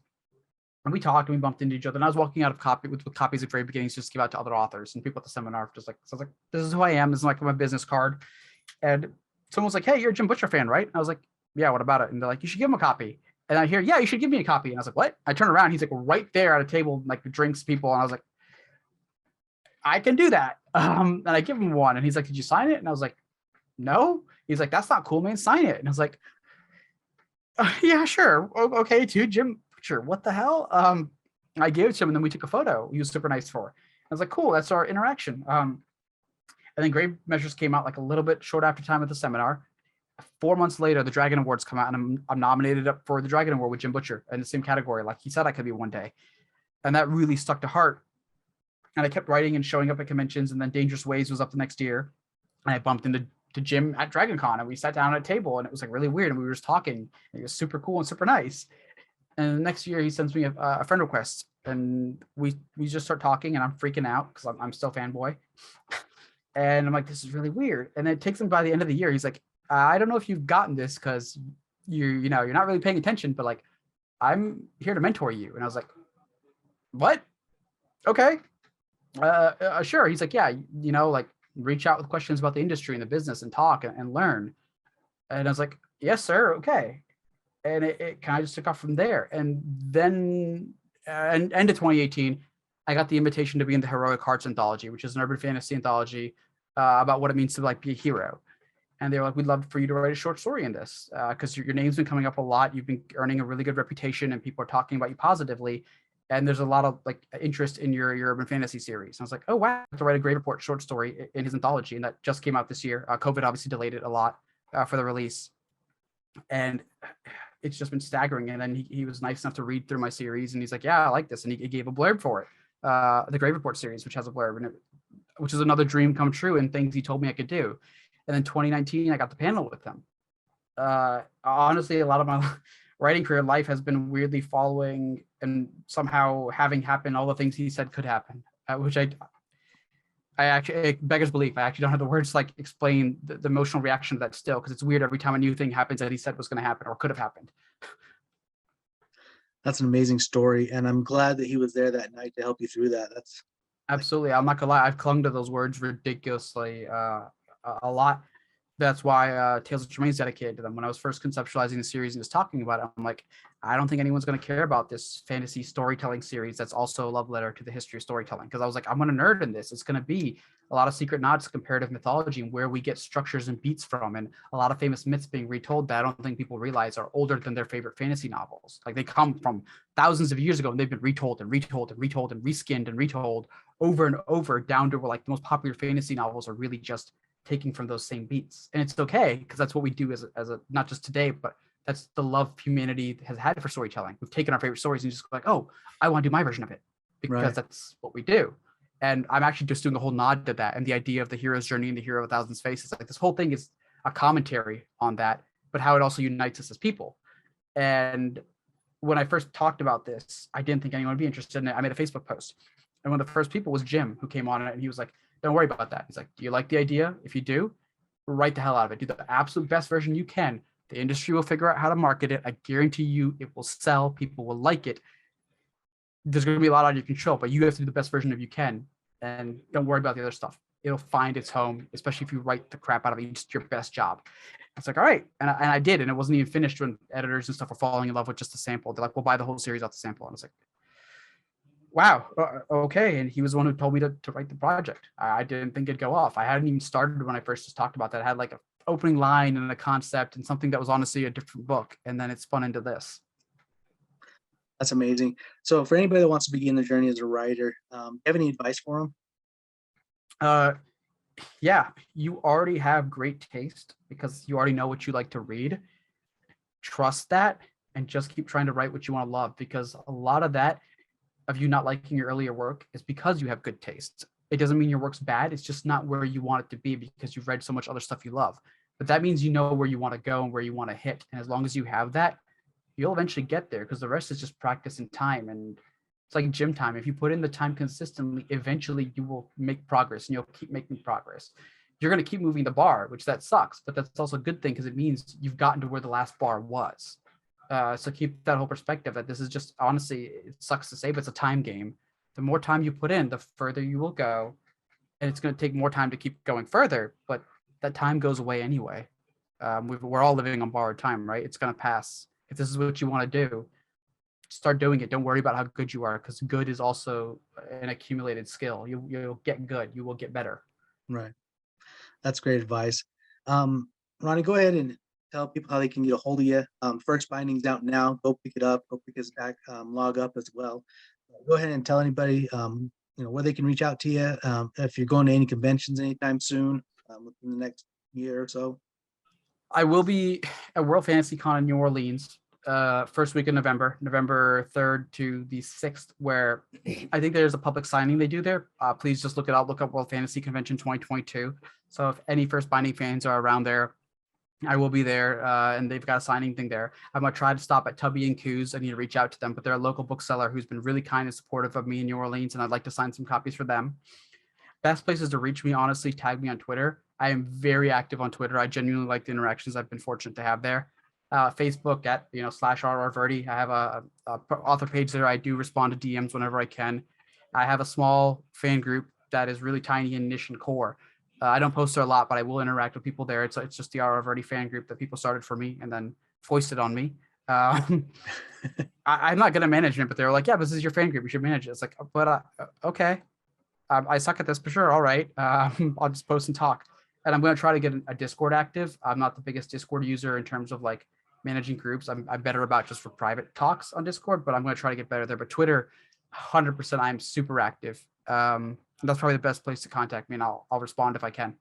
And we talked and we bumped into each other. And I was walking out of with copies of Great Beginnings just to give out to other authors and people at the seminar. Just like, so I was like, this is who I am. This is like my business card. And someone was like, hey, you're a Jim Butcher fan, right? And I was like, yeah, what about it? And they're like, you should give him a copy. And I hear, yeah, you should give me a copy. And I was like, what? I turn around, he's like right there at a table, like drinks people. And I was like, I can do that. And I give him one. And he's like, did you sign it? And I was like, no. He's like, that's not cool, man. Sign it. And I was like, yeah, sure. Okay, too, Jim Butcher. What the hell? I gave it to him, and then we took a photo. He was super nice for it. I was like, cool, that's our interaction. And then Grave Measures came out like a little bit short after time at the seminar. 4 months later, the Dragon Awards come out, and I'm nominated up for the Dragon Award with Jim Butcher in the same category, like he said I could be one day. And that really stuck to heart. And I kept writing and showing up at conventions, and then Dangerous Ways was up the next year. And I bumped into Jim at Dragon Con, and we sat down at a table, and it was like really weird. And we were just talking, and he was super cool and super nice. And the next year he sends me a friend request, and we just start talking, and I'm freaking out because I'm still fanboy. And I'm like, this is really weird. And then it takes him by the end of the year. He's like, I don't know if you've gotten this because you're not really paying attention, but like, I'm here to mentor you. And I was like, what? Okay. Sure. He's like, yeah, like reach out with questions about the industry and the business and talk and learn. And I was like, yes, sir. Okay. And it kind of just took off from there. And then end of 2018, I got the invitation to be in the Heroic Hearts anthology, which is an urban fantasy anthology about what it means to like be a hero. And they were like, we'd love for you to write a short story in this because your name's been coming up a lot. You've been earning a really good reputation and people are talking about you positively. And there's a lot of like interest in your urban fantasy series. And I was like, oh, wow, I have to write a Grave Report short story in his anthology. And that just came out this year. COVID obviously delayed it a lot for the release. And it's just been staggering. And then he was nice enough to read through my series. And he's like, yeah, I like this. And he gave a blurb for it. The Grave Report series, which has a blurb in it, which is another dream come true and things he told me I could do. And then 2019, I got the panel with him. Honestly, a lot of my writing career life has been weirdly following and somehow having happen all the things he said could happen, which I actually, it beggars belief. I actually don't have the words to like explain the emotional reaction to that still, because it's weird every time a new thing happens that he said was going to happen or could have happened. That's an amazing story, and I'm glad that he was there that night to help you through that. That's absolutely. I'm not gonna lie. I've clung to those words ridiculously a lot. That's why Tales of Tremaine is dedicated to them. When I was first conceptualizing the series and was talking about it, I'm like, I don't think anyone's going to care about this fantasy storytelling series that's also a love letter to the history of storytelling. Because I was like, I'm going to nerd in this. It's going to be a lot of secret nods to comparative mythology and where we get structures and beats from, and a lot of famous myths being retold that I don't think people realize are older than their favorite fantasy novels. Like they come from thousands of years ago and they've been retold and retold and retold and reskinned and retold over and over, down to where like the most popular fantasy novels are really just taking from those same beats. And it's okay, because that's what we do as a not just today, but that's the love humanity has had for storytelling. We've taken our favorite stories and just like, oh, I want to do my version of it, because that's what we do. And I'm actually just doing a whole nod to that and the idea of the hero's journey and the hero of a thousand faces. Like this whole thing is a commentary on that, but how it also unites us as people. And when I first talked about this, I didn't think anyone would be interested in it. I made a Facebook post, and one of the first people was Jim, who came on it, and he was like, don't worry about that. He's like, do you like the idea? If you do, write the hell out of it. Do the absolute best version you can. The industry will figure out how to market it. I guarantee you it will sell. People will like it. There's going to be a lot out of your control, but you have to do the best version of you can. And don't worry about the other stuff. It'll find its home, especially if you write the crap out of it. Just your best job. It's like, all right. And I did. And it wasn't even finished when editors and stuff were falling in love with just the sample. They're like, we'll buy the whole series off the sample. And I was like, wow, okay. And he was the one who told me to write the project. I didn't think it'd go off. I hadn't even started when I first just talked about that. I had like an opening line and a concept and something that was honestly a different book. And then it spun into this. That's amazing. So for anybody that wants to begin the journey as a writer, do you have any advice for them? Yeah, you already have great taste because you already know what you like to read. Trust that and just keep trying to write what you want to love, because a lot of that of you not liking your earlier work is because you have good taste. It doesn't mean your work's bad. It's just not where you want it to be because you've read so much other stuff you love. But that means you know where you want to go and where you want to hit. And as long as you have that, you'll eventually get there, because the rest is just practice and time. And it's like gym time. If you put in the time consistently, eventually you will make progress and you'll keep making progress. You're going to keep moving the bar, which that sucks, but that's also a good thing because it means you've gotten to where the last bar was. So keep that whole perspective that this is just, honestly, it sucks to say, but it's a time game. The more time you put in, the further you will go. And it's going to take more time to keep going further, but that time goes away anyway. We're all living on borrowed time, right? It's going to pass. If this is what you want to do, start doing it. Don't worry about how good you are, because good is also an accumulated skill. You'll get good. You will get better. Right. That's great advice. Ronnie, go ahead and tell people how they can get a hold of you. First binding's out now. Go pick it up. Go pick us back. Log up as well. Go ahead and tell anybody, where they can reach out to you. If you're going to any conventions anytime soon, within the next year or so. I will be at World Fantasy Con in New Orleans, first week of November, November 3rd to the 6th, where I think there's a public signing they do there. Please just look it up. Look up World Fantasy Convention 2022. So if any First Binding fans are around there, I will be there, and they've got a signing thing there. I'm going to try to stop at Tubby and Coos. I need to reach out to them, but they're a local bookseller who's been really kind and supportive of me in New Orleans, and I'd like to sign some copies for them. Best places to reach me, honestly, tag me on Twitter. I am very active on Twitter. I genuinely like the interactions I've been fortunate to have there. Facebook at /RR Virdi. I have a author page there. I do respond to DMs whenever I can. I have a small fan group that is really tiny and niche and core. I don't post there a lot, but I will interact with people there. It's just the RR Virdi fan group that people started for me and then foisted on me. I'm not good at management, but they were like, "Yeah, this is your fan group. You should manage it." It's like, but okay. I suck at this for sure. All right. I'll just post and talk. And I'm going to try to get a Discord active. I'm not the biggest Discord user in terms of like managing groups. I'm better about just for private talks on Discord, but I'm going to try to get better there. But Twitter, 100%, I'm super active. That's probably the best place to contact me, and I'll respond if I can.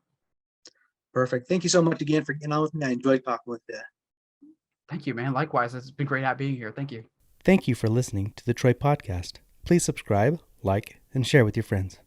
Perfect. Thank you so much again for getting on with me. I enjoyed talking with you. Thank you, man. Likewise. It's been great being here. Thank you. Thank you for listening to the Troy Podcast. Please subscribe, like, and share with your friends.